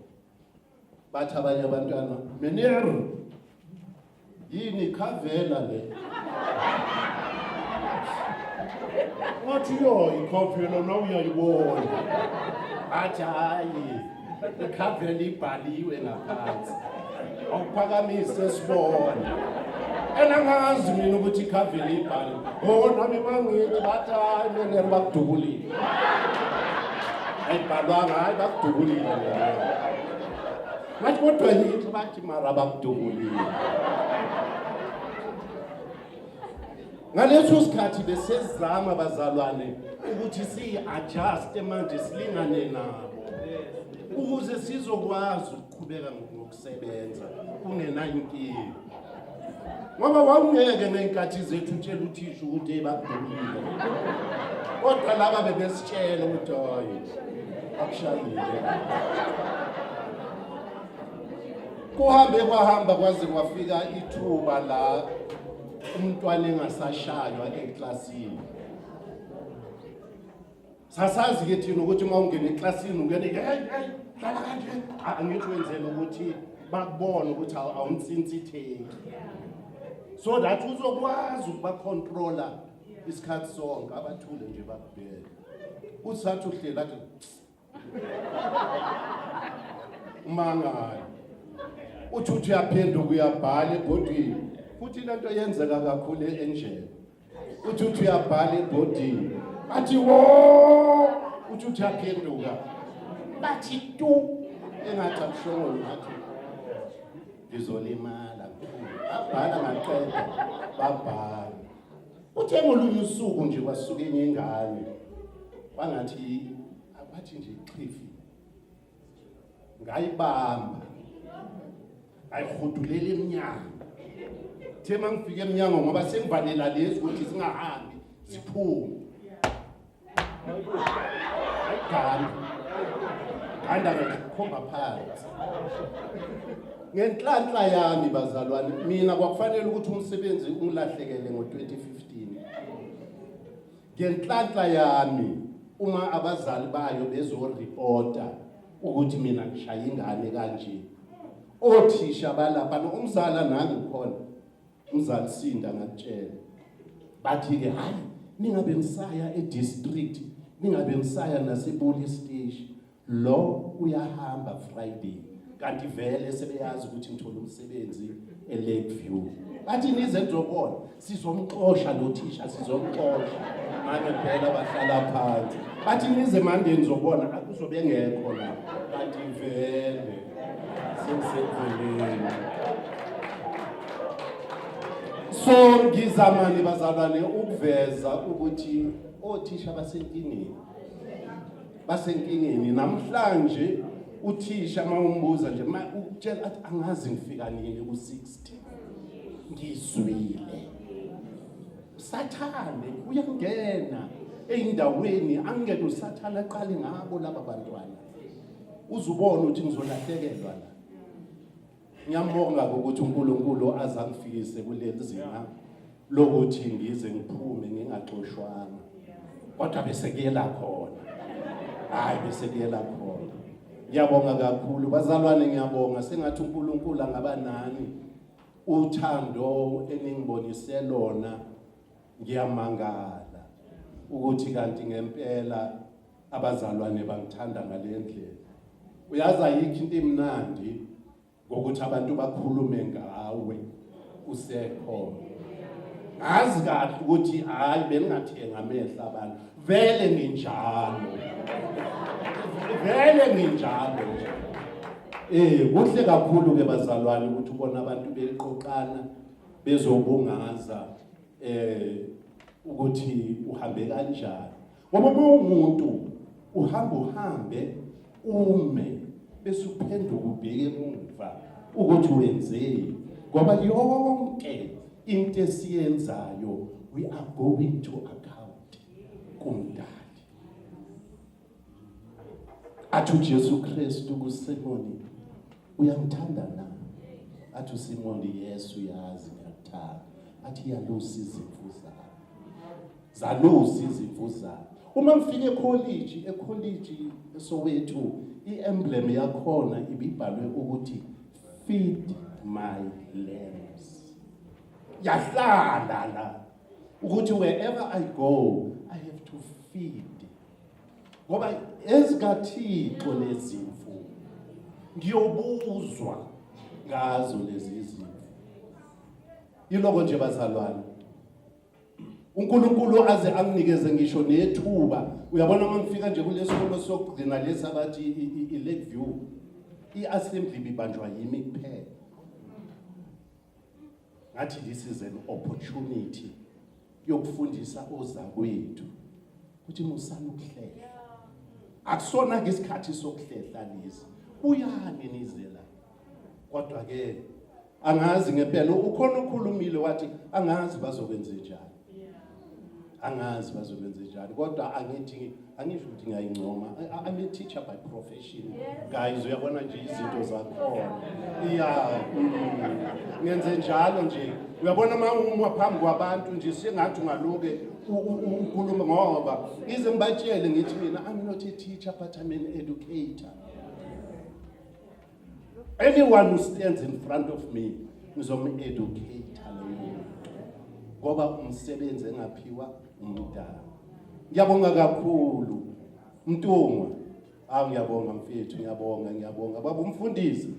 bathi abanye abantwana menero yini khavela le. Wathi yo ikhovela no uyayibona. Athi hayi ikhavela ibhaliwe ngaphansi. Awuphakamise sibona. Enangazi mina ukuthi ikhavela ibhaliwe. Nami mangithi bathi hayi menero bakudubulile. Ayibhalwanga hayi bakudubulile. Ngathi kodwa yithi bathi mara bakudubulile. Ngaleso sikhathi besezama bazalwane ukuthi si-adjust manje silingane nabo ukuze sizokwazi ukuqhubeka ngokusebenza kungenayo inkinga. Ngoba wawungeke ngeenkathi zethu utshela uthisha ukuthi bakudubulile. Kodwa laba bebesitshela ukuthi hayi akushayile. Kuhambe kwahamba kwaze kwafika ithuba la umntwana engasashaywa eklasini. Sasazi ke thina ukuthi uma ungena eklasini ungene hey hlala kanje angikwenzela ukuthi bakubone ukuthi awunsinsitheki. So that uzokwazi ukuba controller isikhathi sonke abathule nje bakubheke. Usathi uhlela athi umangayo. Uthi uyaphenduka uyabhala ebhodini. Futhi lento yenzeka kakhulu enjeni. Uthi uyabhala ebhodini. Athi wo uthi uyaphenduka. Bathi tu engathi akushongo ngathi ngizolimala. ngabhala ngaqeda babhala uthe ngolunye usuku nje kwasuka enye ingane wangathi abathi nje ichifi ngayibamba ayihudulela eminyango thema ngifike eminyango ngoba sengivalela lezi ukuthi singahambi siphume Ganda ngikhomba phansi ngenhlanhla yami bazalwane mina kwakufanele ukuthi umsebenzi ungilahlekele ngo2015 ngenhlanhla yami uma abazali bayo bezoreporta ukuthi mina ngishaya ingane kanje othisha balapha umzala nami ngikhona umzali Sinda ngakutshela bathi ke hayi ningabe nisaya edistrict ningabe nisaya nasepolice station lo uyahamba Friday kanti vele sebeyazi ukuthi ngithola umsebenzi eLakeview bathi nize nizobona sizomxosha lo thisha sizomxosha manje phela bahlala phansi bathi nize Monday nizobona akuzobe ngekho la kanti vele semsebenzini so ngizamani bazalwane ukuveza ukuthi othisha basenkingeni namhlanje uthisha mawumbuza nje ukutshela athi angazi ngifika nini ku60 ngizwile Sathane uyangena eindaweni angeke usathana aqale ngabo laba bantwana uzubona ukuthi ngizolahlekelwa la ngiyambonga ukuthi uNkulunkulu azangifikise kuleli zinga lokuthi ngize ngiphume ngingaxoshwanga kodwa bese kuyela khona hayi bese kuyela khona ngiyabonga kakhulu bazalwane ngiyabonga sengathi uNkulunkulu angaba nani uthando eningibonise lona ngiyamangala ukuthi kanti ngempela abazalwane bangithanda ngalendlela uyazi ayikho into emnandi ngokuthi abantu bakhulume ngawe usekho ngazi kahle ukuthi hayi beningathenga amehla abantu vele ninjalo kuhle kakhulu ke bazalwane ukuthi ubona abantu beqoqana bezobungaza ukuthi uhambe kanjani ngoba umuntu uhambe ume bese uphenduka ubheke emuva ukuthi wenzeni ngoba yonke into esiyenzayo we are going to account kumdali athi Jesu Kristu kuSimoni uyamthanda na athi uSimoni Yesu yazi ngiyakuthanda athi yalusa izimvu zalusa izimvu zami uma ngifike ecollege eSoweto iemblem yakhona ibibhalwe ukuthi feed my lambs yahlala la ukuthi wherever I go I have to feed ngoba ezikaThixo lezimvu ngiyobuzwa ngazo lezi izimvu yiloko nje bazalwane uNkulunkulu aze anginikeze ngisho nethuba uyabona uma ngifika nje kulesikolo sokugcina lesabathi iLakeview iassembly bibanjwa yimi kuphela ngathi this is an opportunity yokufundisa ozakwethu ukuthi musana ukuhlela akusona ngesikhathi sokuhlehla lezi uyani nizela kodwa ke angazi ngempela ukhona ukhulumile wathi angazi bazokwenza njani angazi bazokwenza njani kodwa angisho ukuthi ngiyayincoma I'm a teacher by profession guys uyabona nje izinto zakhona ngenze njalo nje uyabona uma phambi kwabantu nje sengathi ungaloke ukhuluma ngoba ize ngibatshele ngithi mina I'm not a teacher but I'm an educator anyone who stands in front of me ngizom-educator leyo ngoba umsebenzi engaphiwa umdala ngiyabonga kakhulu Mntungwa ngiyabonga mfethu ngiyabonga baba umfundisi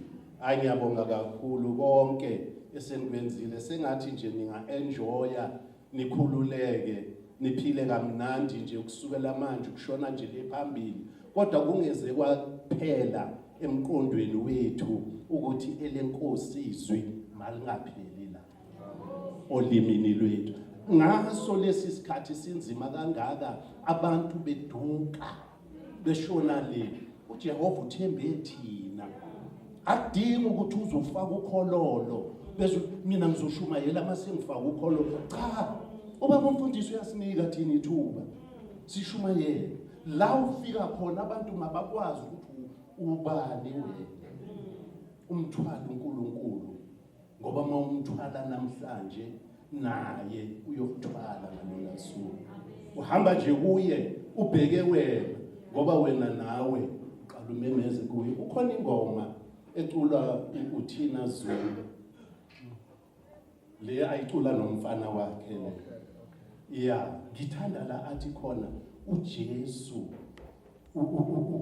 ngiyabonga kakhulu konke esenikwenzile sengathi nje ninga-enjoya nikhululeke niphile kamnandi nje ukusukela manje ukushona nje lephambili kodwa kungeze kwaphela emqondweni wethu ukuthi elenkosi izwi malingapheli la olimini lwethu. Ngaso lesi sikhathi sinzima kangaka abantu beduka beshona le uJehova uthembe thina. Akudingi ukuthi uzofaka ukhololo bese mina ngizoshumayela mase ngifaka ukhololo. Cha, ubaba umfundisi uyasinika thina ithuba. Sishumayele. La ufika khona abantu mabakwazi ukuthi ubani wena. Umthwalo uNkulunkulu. Ngoba mawumthwala namhlanje naye uyokuthwala ngalona suku. Uhamba nje kuye ubheke wena ngoba wena nawe uqala umemeze kuye. Ukhona ingoma eculwa uThina Zulu. Le ayicula nomfana wakhe le. Yeah, ngithanda la athi khona uJesu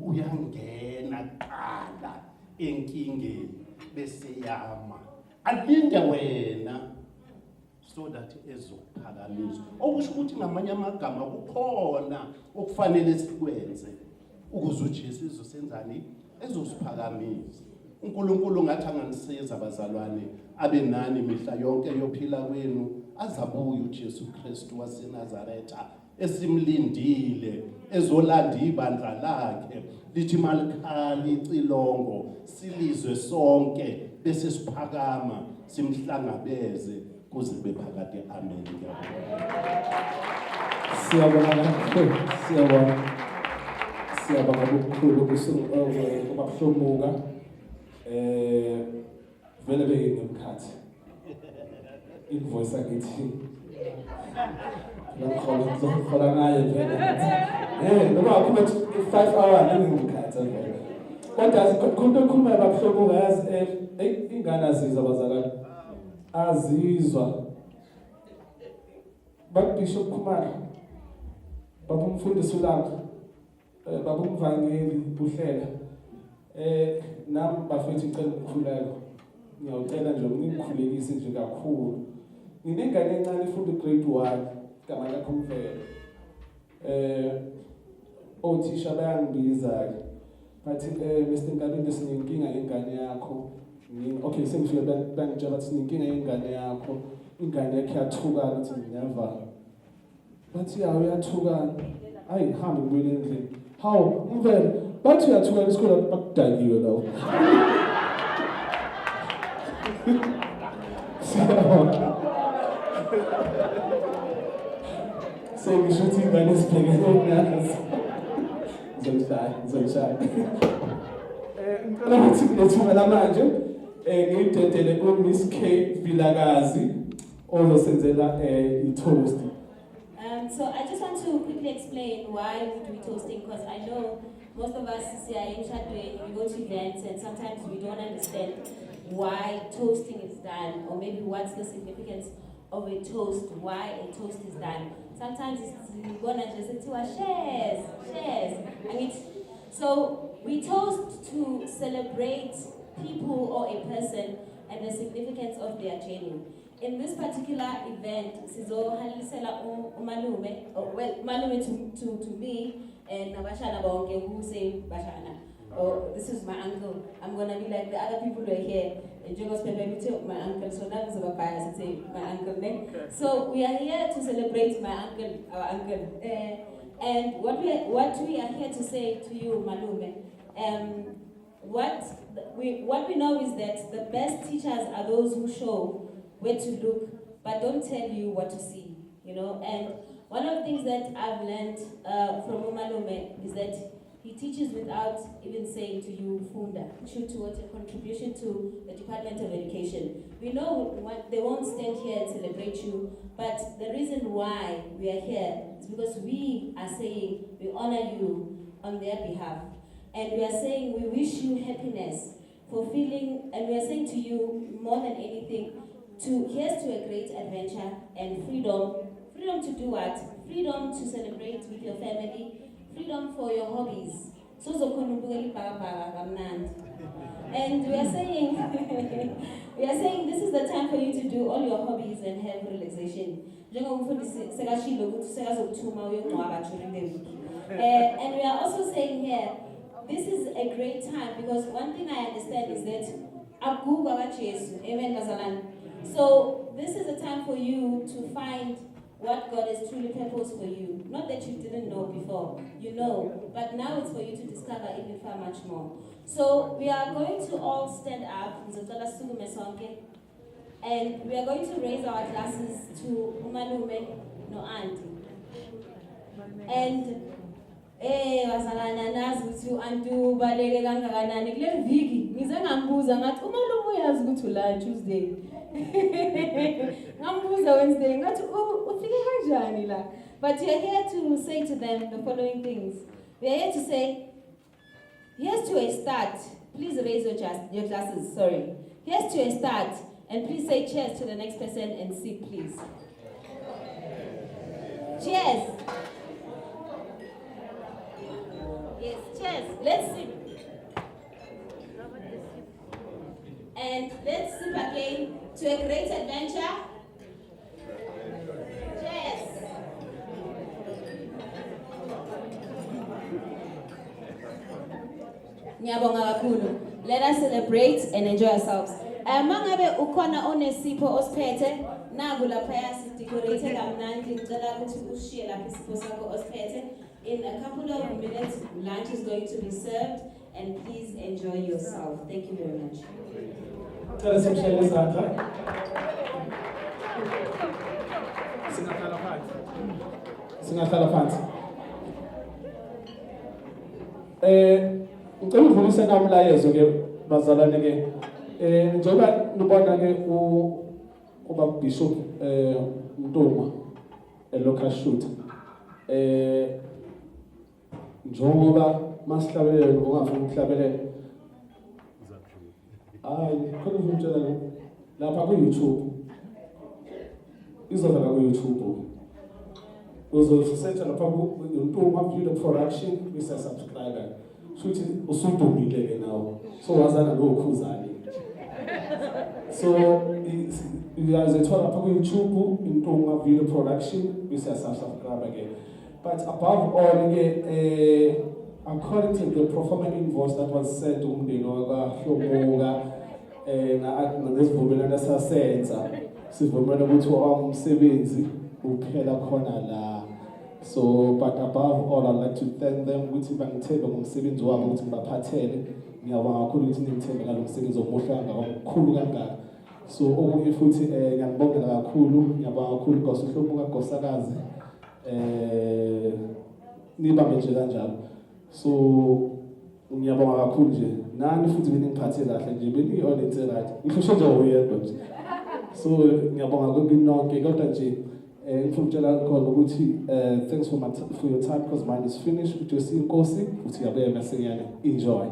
uyangena qala enkingeni bese yama. Alinde wena so that ezophakamiswa. Okusho ukuthi ngamanye amagama kukhona okufanele sikwenze ukuze uJesu ezosenzani ezosiphakamisa. uNkulunkulu ngathi anganisiza abazalwane abe nani mihla yonke yophila kwenu azabuye uJesu Kristu waseNazaretha esimlindile ezolanda ibandla lakhe lithi malikhali icilongo silizwe sonke bese siphakama simhlangabeze kuze bephakade. Amen. Siyabonga kakhulu kubabuhlunguka vele bengemkhathi invoice akithi ngikhola ngaye vele noma kuba 5 hours ngimkhathi vele kodwa kukhuluma babuhlunguka yazi ingane azizwa abazalwane azizwa bakubishop Khumalo baba umfundisi ulapha baba umvangeli buhlela nami bafethu icela ukukhuleka ngiyacela nje ngingikhulekise nje kakhulu nginengane encane ifunda grade 1 igama lakho Mfelo othisha bayangibiza ke bathi Mr Nkabinde sinenkinga ingane yakho okay sengifike bangitshela bathi sinenkinga ingane yakho ingane yakhe yathukana uthi never bathi yawo yathukana ayi hambe ngibuyele endlini how Mfelo bathi uyathukana isikole bakudakiwe lawo ngisho ukuthi ingane esibhekene nazo ngizomshaya ngicela ukuthi ngethumela manje ngiyidedele ku-Miss K Vilakazi ozosenzela i-toast. So I just want to quickly explain why we do toasting, because I know most of us here in Chadway, we go to events and sometimes we don't understand why toasting is done, or maybe what's the significance of a toast, why a toast is done. Sometimes it's gonna just say shares. So we toast to celebrate people or a person and the significance of their journey. In this particular event, Sizo Halisela Umalume, Malume to me, and Nabashana Bonge who say Bashana. Oh, this is my uncle. I'm gonna be like the other people who are here. And Jogos Pepe my uncle, so that is a bias to say my uncle name. So we are here to celebrate my uncle, our uncle. And what we are here to say to you, Malume, what we know is that the best teachers are those who show where to look, but don't tell you what to see, you know. And one of the things that I've learned from Umalume is that he teaches without even saying to you, Funda, towards a contribution to the Department of Education. We know they won't stand here and celebrate you, but the reason why we are here is because we are saying we honor you on their behalf. And we are saying we wish you happiness, fulfilling, and we are saying to you more than anything, here's to a great adventure and freedom. Freedom to do what? Freedom to celebrate with your family, freedom for your hobbies. And we are saying this is the time for you to do all your hobbies and have relaxation. And we are also saying here, this is a great time, because one thing I understand is that Amen, Mazalan. So this is a time for you to find what God has truly purposed for you. Not that you didn't know before, you know, but now it's for you to discover even far much more. So we are going to all stand up, and we are going to raise our glasses to Umalume no Auntie. And wazalana nazi ukuthi u-aunty ubaleke kangakanani kule viki ngize ngambuza ngathi umalume uyazi ukuthi ula Tuesday ngambuza Wednesday ngathi ufike kanjani la. But we are here to say to them the following things. We are here to say, here's to a start. Please raise your glasses, sorry. Here's to a start, and please say cheers to the next person and sip, please. Cheers. Yes, cheers. Let's sip. And let's sip again to a great adventure. Cheers. Ngiyabonga kakhulu. Let us celebrate and enjoy ourselves. Mangabe ukhona onesipho osiphethe naku lapha sidecorate kamnandi ngicela ukuthi ushiye lapha isipho sakho osiphethe. In a couple of minutes lunch is going to be served and please enjoy yourself. Thank you very much. Cela simshayele isandla. Singahlala phansi. Ngicela udlulise nami umlayezo ke bazalwane ke. Njengoba nibona ke uba Bishop Ntoma local shoot. Njengoba masihlabelele ngongafuna ukuhlabelele. Hayi, khona ngimtshela lapha ku YouTube. Izofaka ku YouTube. Uzosearch lapha ku Ntoma Video Production bese subscribe. Futhi usudumile ke nawo. So wazana lokhuzani. So uyazithola lapha ku YouTube Ntoma Video Production bese subscribe again. But above all according to the performance invoice that was sent to umndeni wakwaHlomuka nesivumelwano sasenza sivumelana ukuthi umsebenzi uphela khona la. So but above all I'd like to thank them ukuthi bangithembe ngomsebenzi wabo ukuthi ngibaphathele. Ngiyabonga kakhulu ukuthi ningithembe ngalomsebenzi omuhle kakhulu kangaka. So okunye futhi ngiyabongela kakhulu, ngiyabonga kakhulu Nkosi uHlomuka Nkosakazi nibambe nje kanjalo. So ngiyabonga kakhulu nje nani futhi beningiphathe kahle nje beni-honest right ngisho nje oyedwa nje. So ngiyabonga konke kodwa nje ngifuna ukutshela khona ukuthi thanks for your time because mine is finished. UJosi Nkosi futhi yabuya masinyane. Enjoy.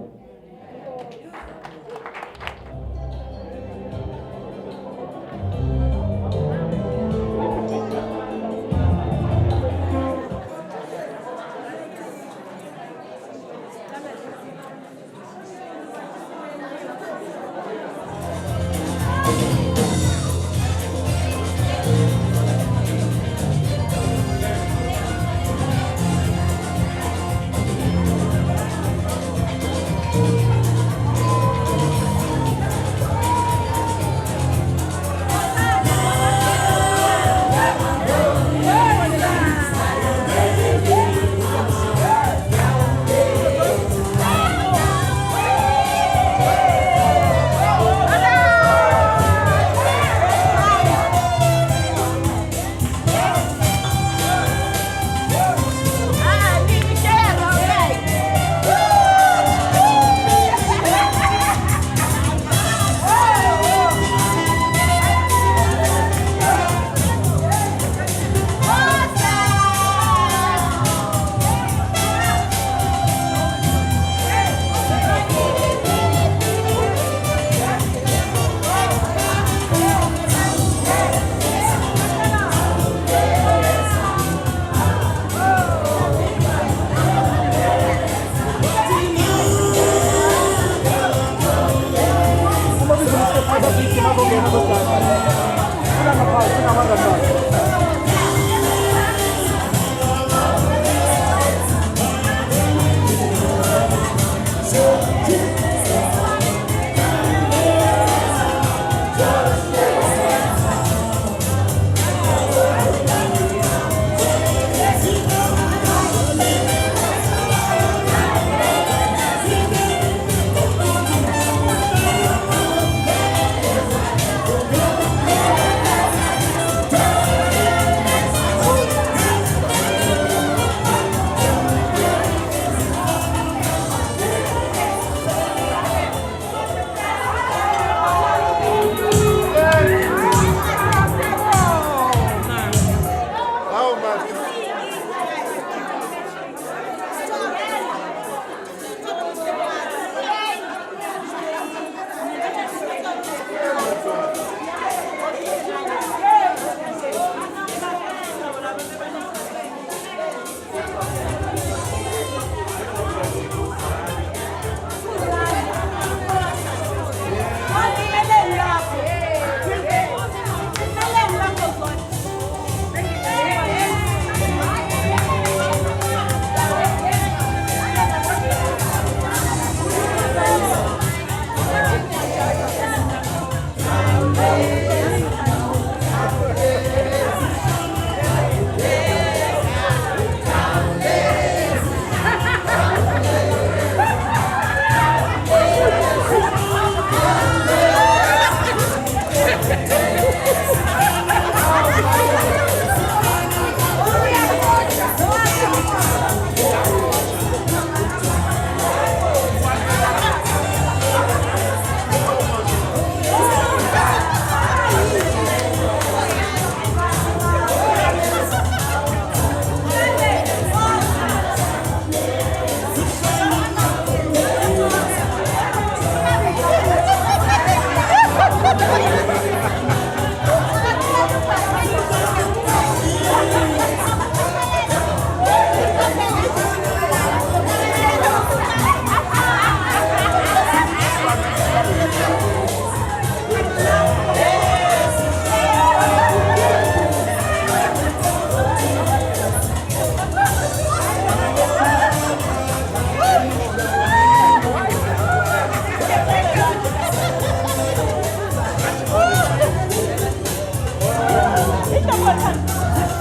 Lift up your hands.